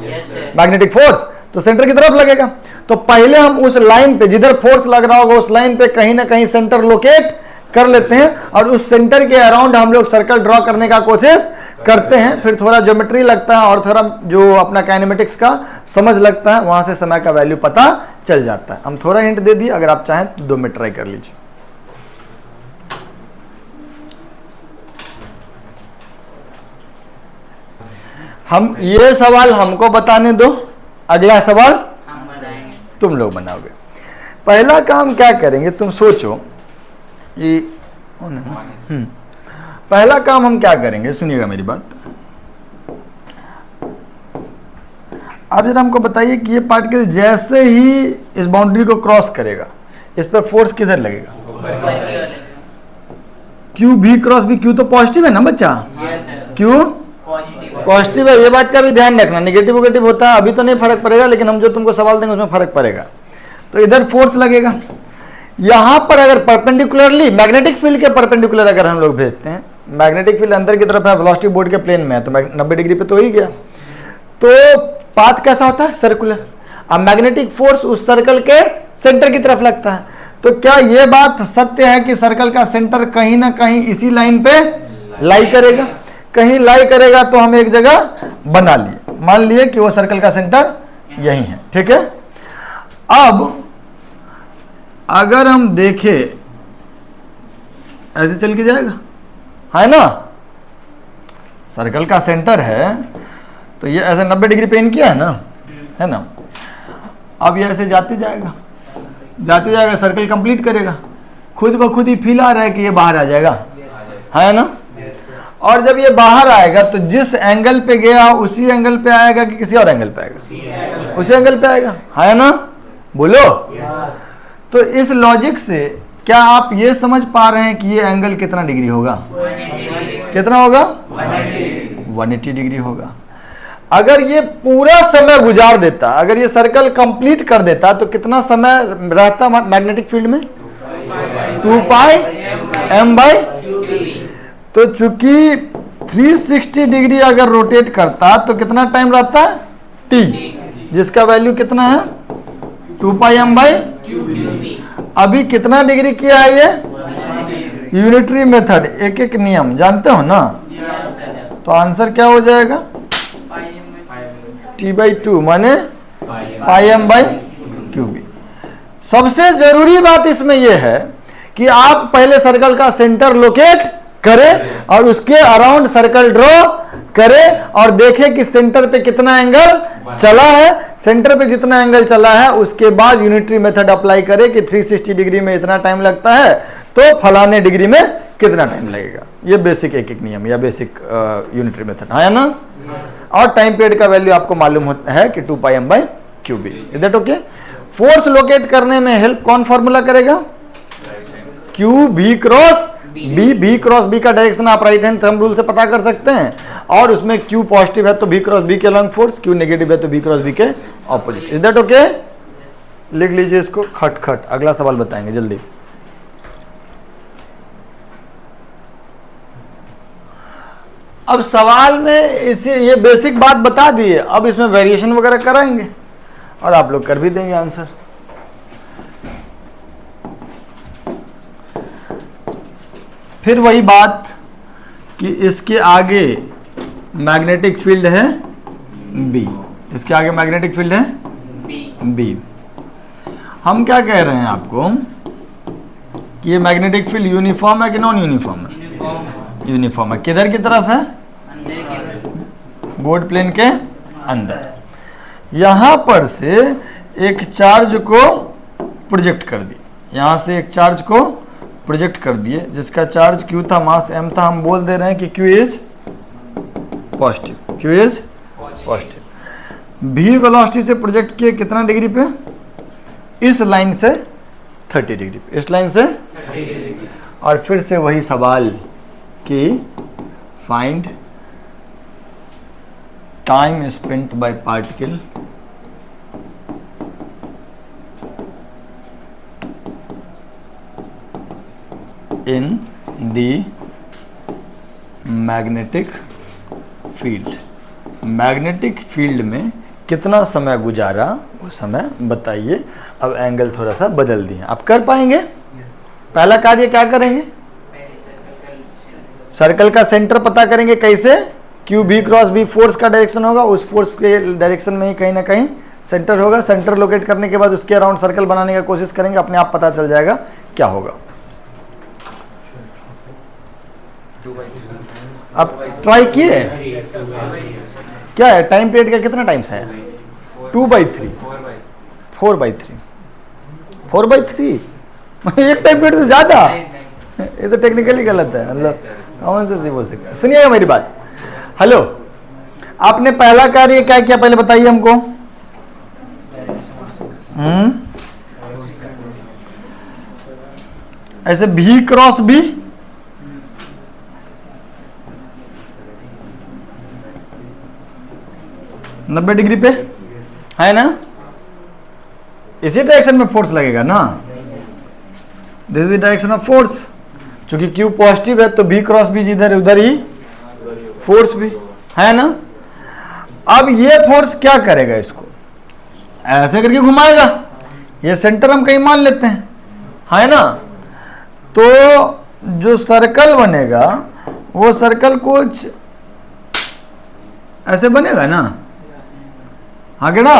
मैग्नेटिक फोर्स, तो सेंटर की तरफ लगेगा। तो पहले हम उस लाइन पे जिधर फोर्स लग रहा होगा उस लाइन पे कहीं ना कहीं सेंटर लोकेट कर लेते हैं और उस सेंटर के अराउंड हम लोग सर्कल ड्रॉ करने का कोशिश करते हैं। फिर थोड़ा ज्योमेट्री लगता है और थोड़ा जो अपना काइनेमेटिक्स का समझ लगता है, वहां से समय का वैल्यू पता चल जाता है। हम थोड़ा हिंट दे दिए, अगर आप चाहें तो 2 मिनट ट्राई कर लीजिए। हम ये सवाल हमको बताने दो, अगला सवाल तुम लोग बनाओगे। पहला काम क्या करेंगे तुम सोचो, ये पहला काम हम क्या करेंगे, सुनिएगा मेरी बात। आप जरा हमको बताइए कि ये पार्टिकल जैसे ही इस बाउंड्री को क्रॉस करेगा, इस पर फोर्स किधर लगेगा? क्यू भी क्रॉस भी, क्यू तो पॉजिटिव है ना बच्चा, क्यू पॉजिटिव है, ये बात का भी ध्यान रखना। नेगेटिव नेगेटिव होता है, अभी तो नहीं फर्क पड़ेगा, लेकिन हम जो तुमको सवाल देंगे उसमें फर्क पड़ेगा। तो इधर फोर्स लगेगा, यहां पर अगर परपेंडिकुलरली मैग्नेटिक फील्ड के परपेंडिकुलर अगर हम लोग भेजते हैं, मैग्नेटिक फील्ड अंदर की तरफ है, वेलोसिटी बोर्ड के प्लेन में है, तो 90 डिग्री पे तो ही गया, तो पाथ कैसा होता है? सर्कुलर। अब मैग्नेटिक फोर्स उस सर्कल के सेंटर की तरफ लगता है, तो क्या यह बात सत्य है कि सर्कल का सेंटर कहीं ना कहीं इसी लाइन पे लाई करेगा? कहीं लाई करेगा तो हम एक जगह बना लिए, मान लिए कि वो सर्कल का सेंटर यही है, ठीक है। अब अगर हम देखें, ऐसे चल के जाएगा, है ना, सर्कल का सेंटर है, तो ये ऐसे 90 डिग्री पे इन किया है ना। अब ये ऐसे जाते जाएगा, सर्कल कंप्लीट करेगा, खुद ब खुद ही फील आ रहा है कि ये बाहर आ जाएगा, है ना। और जब ये बाहर आएगा तो जिस एंगल पे गया उसी एंगल पे आएगा कि किसी और एंगल पे आएगा? उसी एंगल पे आएगा, है ना, बोलो। तो इस लॉजिक से क्या आप ये समझ पा रहे हैं कि ये एंगल कितना डिग्री होगा? कितना होगा? 180 डिग्री होगा। अगर ये पूरा समय गुजार देता, अगर ये सर्कल कंप्लीट कर देता, तो कितना समय रहता मैग्नेटिक फील्ड में? 2 पाई m बाई, तो चूंकि 360 डिग्री अगर रोटेट करता तो कितना टाइम रहता है? t, जिसका वैल्यू कितना है? 2 पाई m बाई। अभी कितना डिग्री किया है ये? यूनिटरी मेथड, एक एक नियम जानते हो ना, तो आंसर क्या हो जाएगा? t/2 माने पाई m बाई क्यूबी। सबसे जरूरी बात इसमें यह है कि आप पहले सर्कल का सेंटर लोकेट करें और उसके अराउंड सर्कल ड्रॉ करें और देखें कि सेंटर पे कितना एंगल चला है। सेंटर पे जितना एंगल चला है उसके बाद यूनिटरी मेथड अप्लाई करें कि 360 डिग्री में इतना टाइम लगता है, तो फलाने डिग्री में कितना टाइम लगेगा। ये बेसिक एक एक नियम या बेसिक यूनिटरी मेथड है ना। और टाइम पीरियड का वैल्यू आपको मालूम होता है कि 2 pi m by Q B. Is that okay? Force locate करने में हेल्प कौन फॉर्मूला करेगा? Q B cross B. B cross B का डायरेक्शन आप राइट हैंड थंब रूल से पता कर सकते हैं, और उसमें क्यू पॉजिटिव है तो बी क्रॉस बी के अलॉन्ग फोर्स, क्यू नेगेटिव है तो बी क्रॉस बी के ऑपोजिट। Is that okay? लिख लीजिए इसको खट खट, अगला सवाल बताएंगे जल्दी। अब सवाल में इसे ये बेसिक बात बता दिए, अब इसमें वेरिएशन वगैरह कराएंगे और आप लोग कर भी देंगे आंसर। फिर वही बात कि इसके आगे मैग्नेटिक फील्ड है बी, इसके आगे मैग्नेटिक फील्ड है बी। हम क्या कह रहे हैं आपको कि ये मैग्नेटिक फील्ड यूनिफॉर्म है कि नॉन यूनिफॉर्म है? यूनिफॉर्म है। किधर की तरफ है? बोर्ड प्लेन के अंदर। यहां पर से एक चार्ज को प्रोजेक्ट कर दी, यहां से एक चार्ज को प्रोजेक्ट कर दिए, जिसका चार्ज Q था, मास M था। हम बोल दे रहे हैं कि Q is positive, Q is positive. V velocity से प्रोजेक्ट किए कितना डिग्री पे? इस लाइन से 30 डिग्री पे, इस लाइन से 30 डिग्री। और फिर से वही सवाल कि find time spent by particle in the magnetic field. Magnetic field में कितना समय गुजारा वो समय बताइए। अब एंगल थोड़ा सा बदल दिए, आप कर पाएंगे? पहला कार्य क्या करेंगे? सर्कल का सेंटर पता करेंगे। कैसे? Q B cross B force का डायरेक्शन होगा, उस फोर्स के डायरेक्शन में ही कहीं ना कहीं सेंटर होगा। सेंटर लोकेट करने के बाद उसके अराउंड सर्कल बनाने की कोशिश करेंगे, अपने आप पता चल जाएगा क्या होगा। अब ट्राई किए, क्या है टाइम पीरियड का कितना टाइम्स है? 2/3, 4/3, 4/3 एक टाइम पीरियड से ज्यादा। ये तो टेक्निकली गलत है, मतलब कौन से नहीं बोल सकते। सुनिएगा मेरी बात। हेलो, आपने पहला कार्य क्या किया पहले बताइए हमको। ऐसे भी क्रॉस भी, नब्बे डिग्री पे है ना, इसी डायरेक्शन में फोर्स लगेगा ना। This is direction of force. चूंकि Q पॉजिटिव है तो B क्रॉस भी जिधर उधर ही फोर्स भी है ना। अब ये फोर्स क्या करेगा, इसको ऐसे करके घुमाएगा। ये सेंटर हम कहीं मान लेते हैं, है ना। तो जो सर्कल बनेगा वो सर्कल कुछ ऐसे बनेगा ना, आगे ना।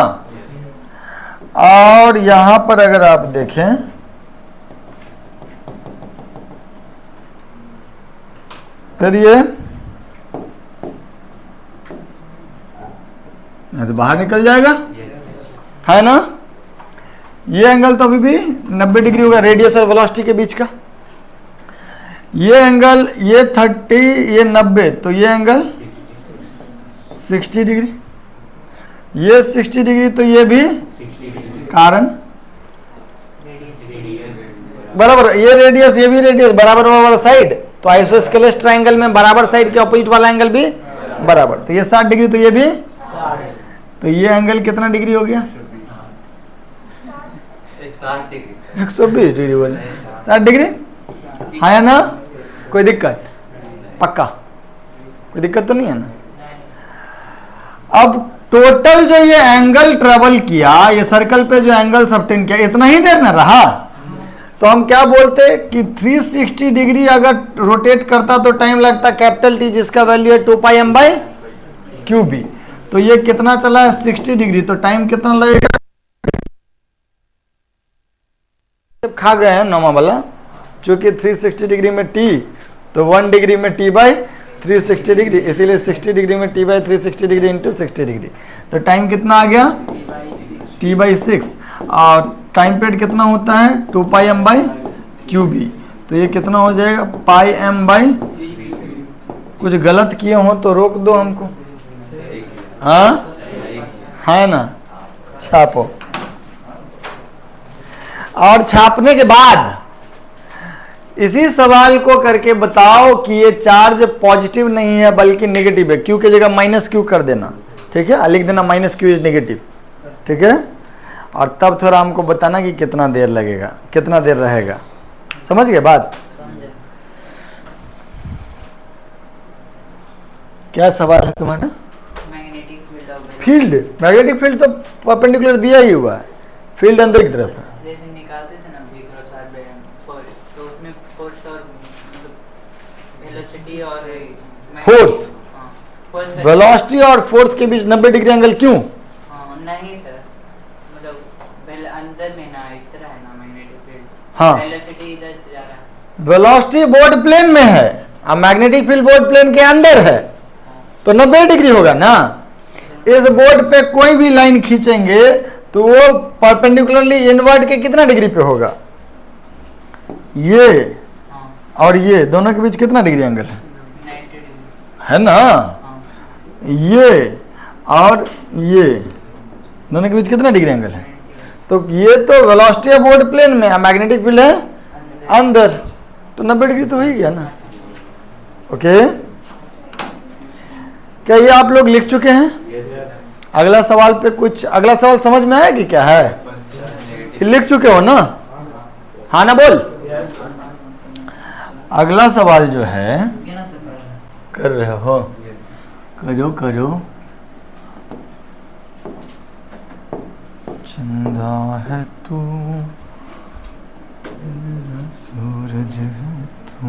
और यहां पर अगर आप देखें फिर ये ऐसे बाहर निकल जाएगा, है ना। ये एंगल तो अभी भी 90 डिग्री होगा, रेडियस और वेलोसिटी के बीच का। ये एंगल, ये 30, ये 90, तो ये एंगल 60 डिग्री, ये 60 डिग्री, तो ये भी कारण बराबर। ये रेडियस, ये भी रेडियस, बराबर बराबर साइड। तो आइसोस्केलेस ट्रायंगल में बराबर साइड के ऑपोजिट वाला एंगल भी बराबर। तो ये 60 डिग्री, तो ये भी, तो ये एंगल कितना डिग्री हो गया? 120 डिग्री बोले, 60 डिग्री है ना। कोई दिक्कत? पक्का कोई दिक्कत तो नहीं है ना। अब टोटल जो ये एंगल ट्रेवल किया, ये सर्कल पे जो एंगल सबटेन किया, इतना ही देर ना रहा। तो हम क्या बोलते कि 360 डिग्री अगर रोटेट करता तो टाइम लगता कैपिटल T, जिसका वैल्यू है 2πm/QB। तो ये कितना चला है? 60 डिग्री, तो टाइम कितना लगेगा? खा गए हैं नौमा वाला, चूंकि 360 डिग्री में T, तो 1 डिग्री में T/360 डिग्री, इसीलिए 60 डिग्री में T/360 डिग्री इंटू 60 डिग्री। तो टाइम कितना आ गया? T/6। और टाइम पीरियड कितना होता है? 2πm/QB। तो ये कितना हो जाएगा? πm/, कुछ गलत किए हो तो रोक दो हमको, हाँ है ना। छापो, और छापने के बाद इसी सवाल को करके बताओ कि ये चार्ज पॉजिटिव नहीं है बल्कि नेगेटिव है। Q की जगह -Q कर देना, ठीक है, लिख देना -Q इज नेगेटिव, ठीक है। और तब थोड़ा हमको बताना कि कितना देर लगेगा, कितना देर रहेगा। समझ गए बात? क्या सवाल है तुम्हारा? फील्ड, मैग्नेटिक फील्ड तो परपेंडिकुलर दिया ही हुआ है, फील्ड अंदर की तरफ है। निकालते थे ना तो उसमें फोर्स और वेलोसिटी और फोर्स, वेलोसिटी और फोर्स के बीच 90 डिग्री एंगल क्यों? नहीं सर, मतलब अंदर में ना, इस तरह है ना मैग्नेटिक फील्ड। हाँ, वेलोसिटी इधर से जा रहा है, वेलोसिटी बोर्ड प्लेन में है, अब मैग्नेटिक फील्ड बोर्ड प्लेन के अंदर है, तो 90 डिग्री होगा ना। इस बोर्ड पे कोई भी लाइन खींचेंगे तो वो परपेंडिकुलरली इनवर्ट के कितना डिग्री पे होगा? ये और ये दोनों के बीच कितना डिग्री एंगल है? 90 डिग्री है ना। ये और ये दोनों के बीच कितना डिग्री एंगल है? तो ये तो वेलोसिटी बोर्ड प्लेन में, मैग्नेटिक फील्ड है अंदर, तो 90 डिग्री तो हो ही गया ना। ओके, क्या ये आप लोग लिख चुके हैं? अगला सवाल पे कुछ, अगला सवाल समझ में आया कि क्या है? लिख चुके हो ना? हाँ ना बोल। अगला सवाल जो है कर रहे हो, करो करो। चंदा है तू, सूरज है तू,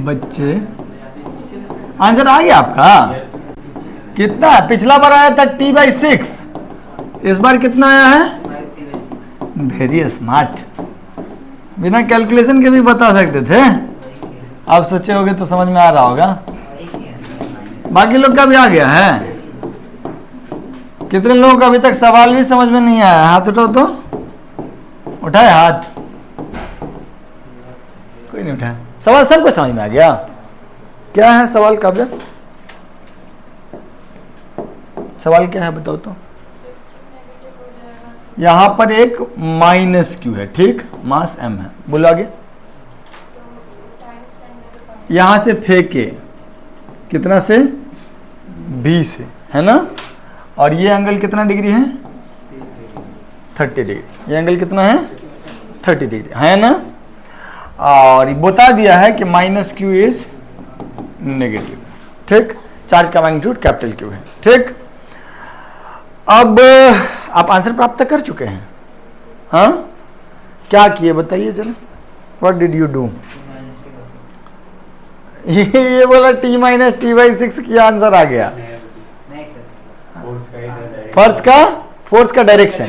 बच्चे आंसर आ गया आपका? कितना है? पिछला बार आया था t/6, इस बार कितना आया है? वेरी स्मार्ट, बिना कैलकुलेशन के भी बता सकते थे। आप सोचे होगे तो समझ में आ रहा होगा। बाकी लोग का भी आ गया है? कितने लोगों का अभी तक सवाल भी समझ में नहीं आया? हाथ उठाओ तो, उठाए हाथ? कोई नहीं उठाया। सवाल सबको समझ में आ गया? क्या है सवाल का? सवाल क्या है बताओ तो। यहां पर एक माइनस क्यू है, ठीक, मास m है। बोलो आगे। यहां से फेंके कितना से? b से, है ना? और ये एंगल कितना डिग्री है? 30 डिग्री। ये एंगल कितना है? 30 डिग्री, है ना? और ये बता दिया है कि माइनस क्यू इज नेगेटिव, ठीक। चार्ज का मैग्नीट्यूड कैपिटल क्यू है, ठीक। अब आप आंसर प्राप्त कर चुके हैं, हाँ? क्या किए बताइए जरा, व्हाट डिड यू डू? ये बोला t-t/6 की आंसर आ गया। नहीं सर, फोर्स का डायरेक्शन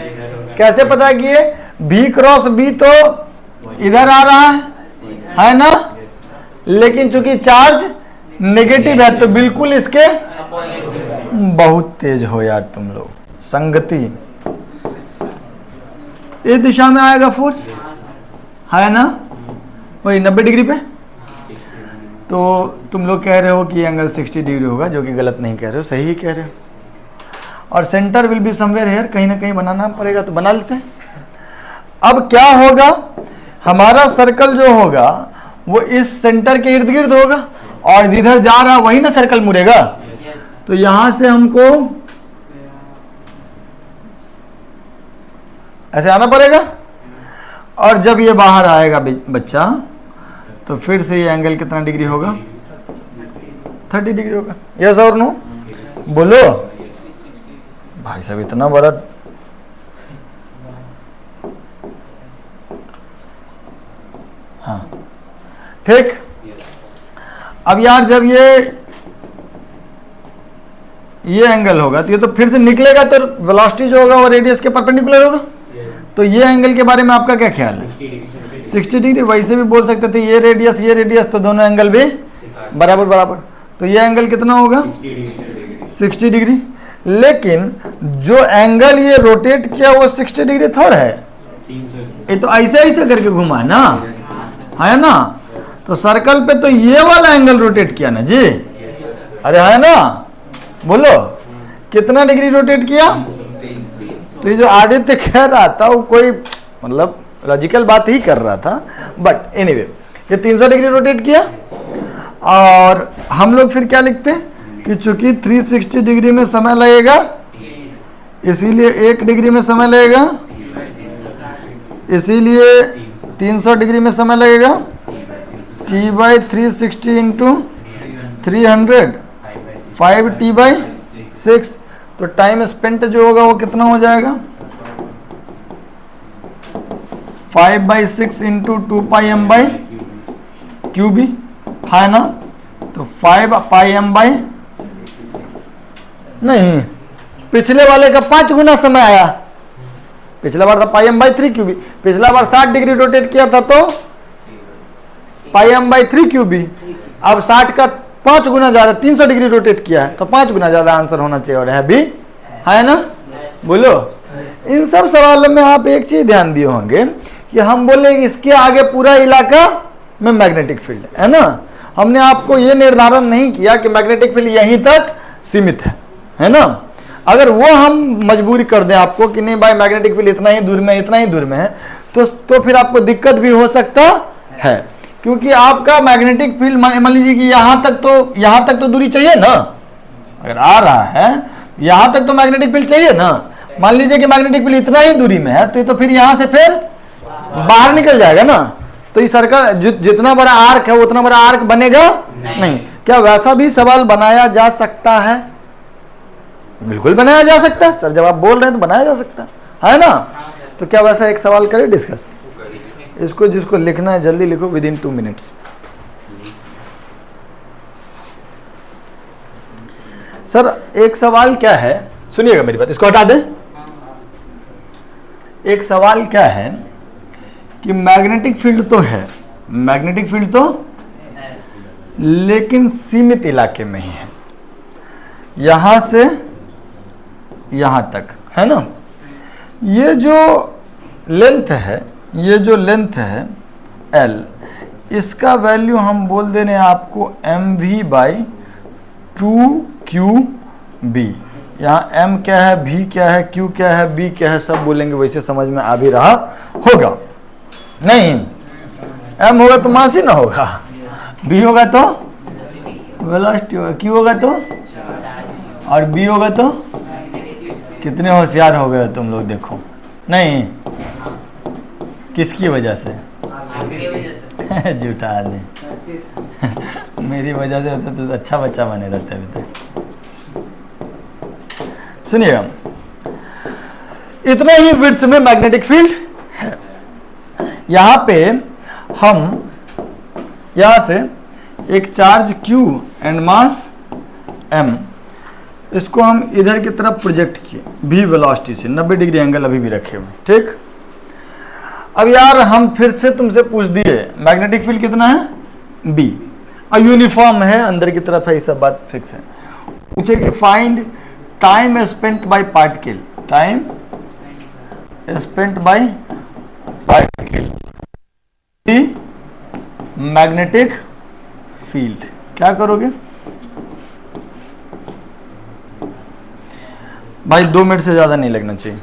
कैसे पता किए? b क्रॉस b तो इधर आ रहा है ना? लेकिन चूंकि चार्ज नेगेटिव है तो बिल्कुल इसके, बहुत तेज हो यार तुम लोग, संगति। इस दिशा में आएगा फोर्स, है ना? वही 90 डिग्री पे। तो तुम लोग कह रहे हो कि एंगल 60 डिग्री होगा, जो कि गलत नहीं कह रहे हो, सही ही कह रहे हो। और centre will be somewhere here, कहीं ना कहीं बनाना पड़ेगा, तो बना लेते हैं। अब क्या होगा? हमारा सर्कल जो होगा वो इस सेंटर के इर्द गिर्द होगा, और जिधर जा रहा वही ना सर्कल मुड़ेगा। तो यहां से हमको ऐसे आना पड़ेगा, और जब ये बाहर आएगा बच्चा, तो फिर से ये एंगल कितना डिग्री होगा? 30 डिग्री होगा। यस और नो? बोलो भाई साहब, इतना बड़ा हाँ, ठीक। अब यार जब ये एंगल होगा तो ये तो फिर से निकलेगा, तो वेलोसिटी जो होगा वो रेडियस के परपेंडिकुलर होगा। तो ये एंगल के बारे में आपका क्या ख्याल है? 60 डिग्री। वैसे भी बोल सकते थे ये रेडियस, तो दोनों एंगल भी बराबर बराबर। तो ये एंगल कितना होगा? 60 डिग्री। लेकिन जो एंगल ये रोटेट किया वो 60 डिग्री थोड़ा है, ये तो ऐसे ऐसे करके घुमा है ना, है ना? तो सर्कल पे तो ये वाला एंगल रोटेट किया ना जी, अरे है ना? बोलो कितना डिग्री रोटेट किया? तो ये जो आदित्य कह रहा था वो कोई मतलब लॉजिकल बात ही कर रहा था, बट एनीवे ये 300 डिग्री रोटेट किया। और हम लोग फिर क्या लिखते हैं कि चूंकि 360 डिग्री में समय लगेगा, इसीलिए 1 डिग्री में समय लगेगा, इसीलिए 300 डिग्री में समय लगेगा। t/360 into 300 5t/6। तो टाइम स्पेंट जो होगा वो कितना हो जाएगा? 5/6 इंटू 2πm/qb, है ना? तो 5πm नहीं, पिछले वाले का 5 गुना समय आया। पिछला बार था πm/3qb, पिछला बार 60 डिग्री रोटेट किया था तो πm/3qb। अब 60 का 5 गुना ज्यादा, 300 डिग्री रोटेट किया है तो 5 गुना ज्यादा आंसर होना चाहिए, और है भी, है ना? बोलो। इन सब सवालों में आप एक चीज ध्यान दिए होंगे कि हम बोले इसके आगे पूरा इलाका में मैग्नेटिक फील्ड है ना? हमने आपको ये निर्धारण नहीं किया कि मैग्नेटिक फील्ड यहीं तक सीमित है ना? अगर वो हम मजबूरी कर दें आपको कि नहीं भाई मैग्नेटिक फील्ड इतना ही दूर में, इतना ही दूर में है, तो फिर आपको दिक्कत भी हो सकता है, क्योंकि आपका मैग्नेटिक फील्ड मान लीजिए कि यहां तक तो दूरी चाहिए ना। अगर आ रहा है यहां तक तो मैग्नेटिक फील्ड चाहिए ना। मान लीजिए कि मैग्नेटिक फील्ड इतना ही दूरी में है, तो फिर यहां से फिर बाहर निकल जाएगा ना। तो ये सर्कल जितना बड़ा आर्क है उतना बड़ा आर्क बनेगा नहीं। क्या वैसा भी सवाल बनाया जा सकता है? बिल्कुल बनाया जा सकता है सर, जब आप बोल रहे हैं तो बनाया जा सकता है ना? तो क्या वैसा एक सवाल करें डिस्कस? इसको जिसको लिखना है जल्दी लिखो, विद इन 2 मिनट्स। सर एक सवाल क्या है, सुनिएगा मेरी बात, इसको हटा दें। एक सवाल क्या है कि मैग्नेटिक फील्ड तो है, मैग्नेटिक फील्ड तो लेकिन सीमित इलाके में ही है, यहां से यहां तक, है ना। ये जो लेंथ है, ये जो लेंथ है L, इसका वैल्यू हम बोल दे रहे हैं आपको mv/2qb। यहाँ m क्या है, v क्या है, q क्या है, b क्या है, सब बोलेंगे, वैसे समझ में आ भी रहा होगा। नहीं, m होगा तो मास ही ना होगा, v होगा तो वेलोसिटी होगा, q होगा तो, और b होगा तो। कितने होशियार हो गए तुम लोग, देखो। नहीं, किसकी वजह से? झूठा आदमी। मेरी वजह से होता तो अच्छा बच्चा बने रहते अभी तक। सुनिएगा, इतने ही विड्थ में मैग्नेटिक फील्ड है। यहां पे हम यहां से एक charge Q and mass M, इसको हम इधर की तरफ प्रोजेक्ट किए v वेलोसिटी से, 90 डिग्री एंगल अभी भी रखे हुए, ठीक। अब यार हम फिर से तुमसे पूछ दिए मैग्नेटिक फील्ड कितना है, B, और यूनिफॉर्म है, अंदर की तरफ है, ये सब बात फिक्स है। पूछे कि find time spent by particle, time spent by particle magnetic field. क्या करोगे भाई, 2 मिनट से ज्यादा नहीं लगना चाहिए।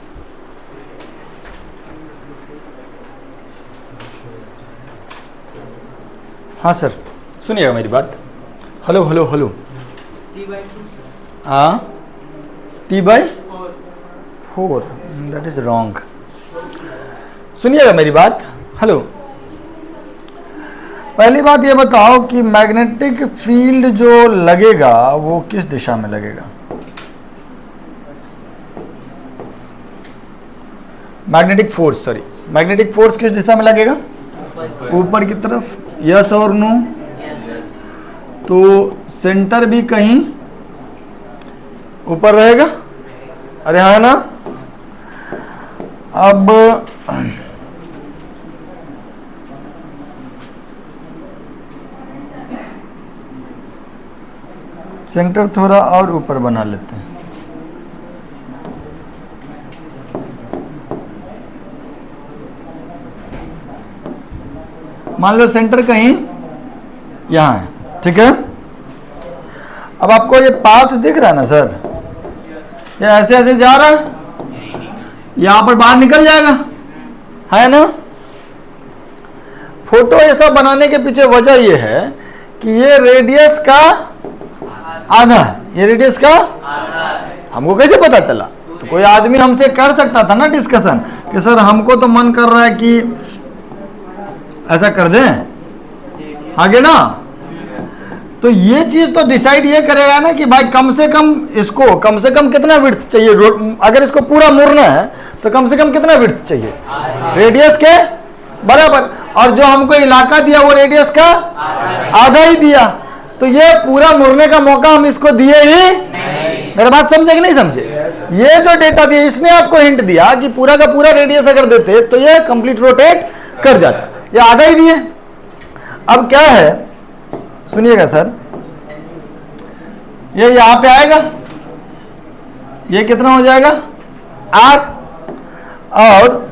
हाँ सर, सुनिएगा मेरी बात। Hello hello hello. हाँ, T/4, दैट इज रॉन्ग। सुनिएगा मेरी बात। हेलो, पहली बात ये बताओ कि मैग्नेटिक फील्ड जो लगेगा वो किस दिशा में लगेगा? Magnetic force, sorry, magnetic force किस दिशा में लगेगा? ऊपर की तरफ। यस और नो? तो सेंटर भी कहीं ऊपर रहेगा, अरे हाँ ना। अब सेंटर थोड़ा और ऊपर बना लेते हैं। मान लो सेंटर कहीं यहां है, ठीक है। अब आपको ये पाथ दिख रहा है ना सर, ये ऐसे ऐसे जा रहा है, यहां पर बाहर निकल जाएगा, है ना। फोटो ऐसा बनाने के पीछे वजह ये है कि ये रेडियस का आधा है, ये रेडियस का हमको कैसे पता चला? तो कोई आदमी हमसे कर सकता था ना डिस्कशन कि सर हमको तो मन कर रहा है कि ऐसा कर दें, आगे ना। तो ये चीज तो डिसाइड ये करेगा ना कि भाई कम से कम इसको, कम से कम कितना विड्थ चाहिए, अगर इसको पूरा मुड़ना है तो कम से कम कितना विड्थ चाहिए, रेडियस के बराबर। और जो हमको इलाका दिया वो रेडियस का आधा ही दिया, तो ये पूरा मुड़ने का मौका हम इसको दिए ही नहीं। मेरा बात समझे कि नहीं समझे? ये जो डेटा दिया इसने आपको हिंट दिया कि पूरा का पूरा रेडियस अगर देते तो ये कंप्लीट रोटेट कर जाता, ये आधा ही दिए। अब क्या है, सुनिएगा सर, ये यहां पे आएगा, ये कितना हो जाएगा R, और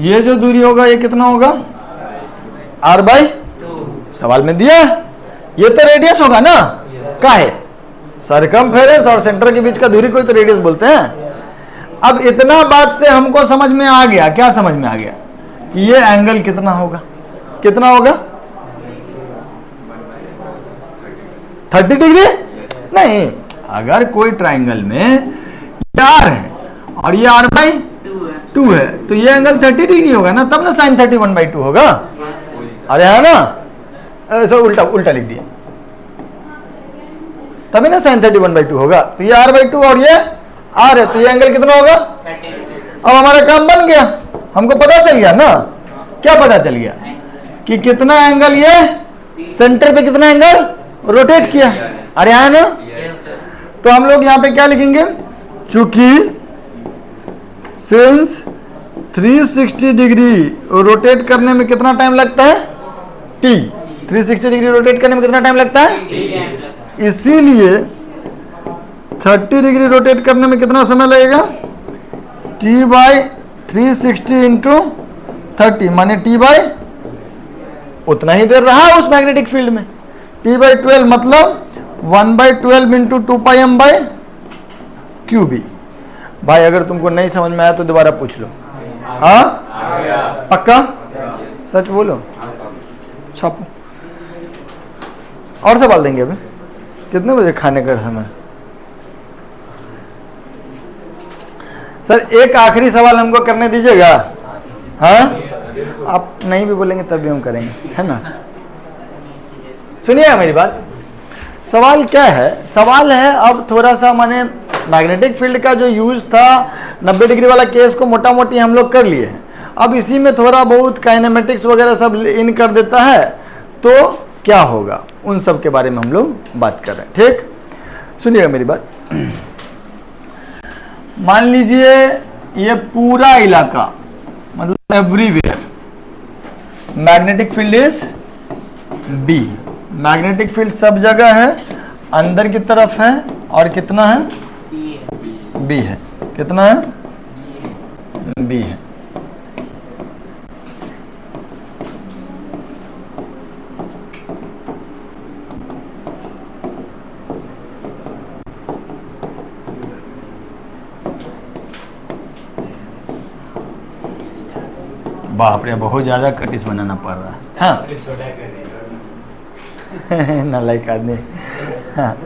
ये जो दूरी होगा ये कितना होगा R/2। सवाल में दिया ये तो रेडियस होगा ना, क्या है, सरकमफेरेंस और सेंटर के बीच का दूरी को तो रेडियस बोलते हैं। अब इतना बात से हमको समझ में आ गया, क्या समझ में आ गया कि ये एंगल कितना होगा, कितना होगा 30 डिग्री। नहीं, अगर कोई ट्राइंगल में ये R है और ये R/2 है तो ये एंगल 30 डिग्री होगा ना, तब ना sin 31/2 होगा। अरे है ना, ऐसा उल्टा उल्टा लिख दिया, तभी ना sin 31/2 होगा। तो ये R/2 और ये R है, तो ये एंगल कितना होगा? अब हमारा काम बन गया, हमको पता चल गया ना। क्या पता चल गया कि कितना एंगल ये सेंटर पे कितना एंगल रोटेट किया, अरे आया ना। Yes sir. तो हम लोग यहां पे क्या लिखेंगे, चूंकि सिंस 360 डिग्री रोटेट करने में कितना टाइम लगता है, t, 360 डिग्री रोटेट करने में कितना टाइम लगता है, इसीलिए 30 डिग्री रोटेट करने में कितना समय लगेगा, t बाई 360 इंटू 30 माने t बाई उतना ही देर रहा उस मैग्नेटिक फील्ड में, t बाई 12 मतलब 1/12 इंटू 2πm बाई क्यूबी। भाई अगर तुमको नहीं समझ में आया तो दोबारा पूछ लो, हाँ पक्का, सच बोलो, छापो। और सवाल देंगे अभी, कितने बजे खाने का समय। सर एक आखिरी सवाल हमको करने दीजिएगा, हाँ आप नहीं भी बोलेंगे तब भी हम करेंगे, है ना। सुनिएगा मेरी बात, सवाल क्या है, सवाल है अब थोड़ा सा माने मैग्नेटिक फील्ड का जो यूज था 90 डिग्री वाला केस को मोटा मोटी हम लोग कर लिए हैं, अब इसी में थोड़ा बहुत काइनेमेटिक्स वगैरह सब इन कर देता है तो क्या होगा, उन सब के बारे में हम लोग बात कर रहे हैं। ठीक, सुनिएगा मेरी बात। मान लीजिए ये पूरा इलाका मतलब everywhere magnetic field is B, magnetic field सब जगह है, अंदर की तरफ है और कितना है, बी है, कितना है, बी है। बाप रे बहुत ज्यादा कटिस बनाना पड़ रहा है, हाँ नालायक आदमी। हाँ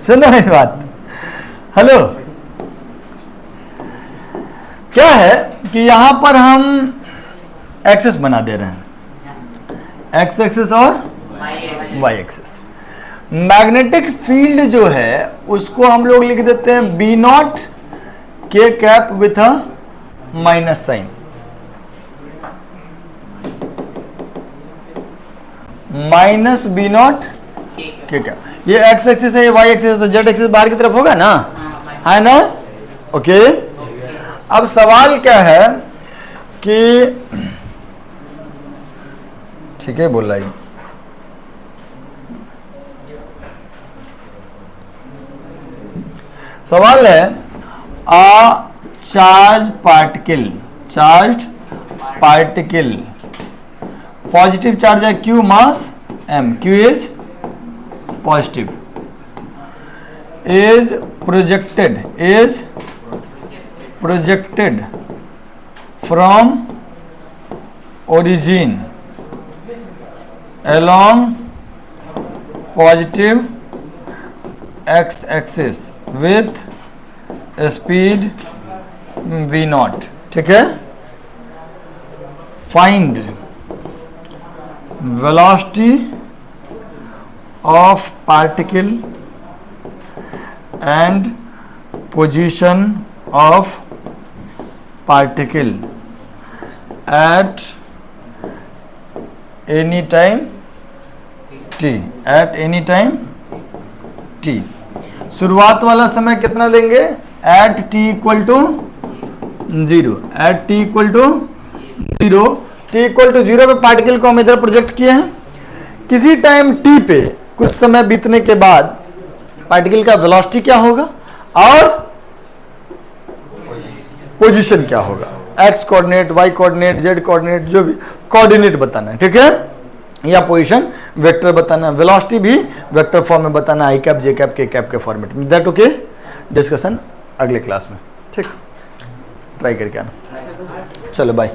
सुनो मेरी बात, हेलो, क्या है कि यहां पर हम एक्सेस बना दे रहे हैं, एक्स एक्सेस और वाई एक्सेस। मैग्नेटिक फील्ड जो है उसको हम लोग लिख देते हैं बी नॉट के cap with a minus sign, minus B naught के कैप। ये एक्स एक्सिस है, ये वाई एक्सिस है, तो जेड एक्सिस बाहर की तरफ होगा ना, है ना, ओके। अब सवाल क्या है कि ठीक है बोल रहा है, सवाल है a charge particle positive charge है Q mass M, Q is positive, is projected from origin along positive x axis with speed v naught, ठीक है। Find velocity of particle and position of particle at any time t, at any time t। शुरुआत वाला समय कितना लेंगे, at t equal to 0, at t equal to 0, t equal to 0 पे पार्टिकल को हम इधर प्रोजेक्ट किए हैं। किसी टाइम t पे कुछ समय बीतने के बाद पार्टिकल का वेलोसिटी क्या होगा और पोजीशन क्या होगा, X coordinate, Y coordinate, Z coordinate, जो भी कोऑर्डिनेट बताना है, ठीक है, या पोजीशन वेक्टर बताना है, वेलोसिटी भी वेक्टर फॉर्म में बताना, आई कैप, जे कैप, के कैप के फॉर्मेट में। दैट ओके, डिस्कशन अगले क्लास में, ठीक, ट्राई करके आना, चलो बाय।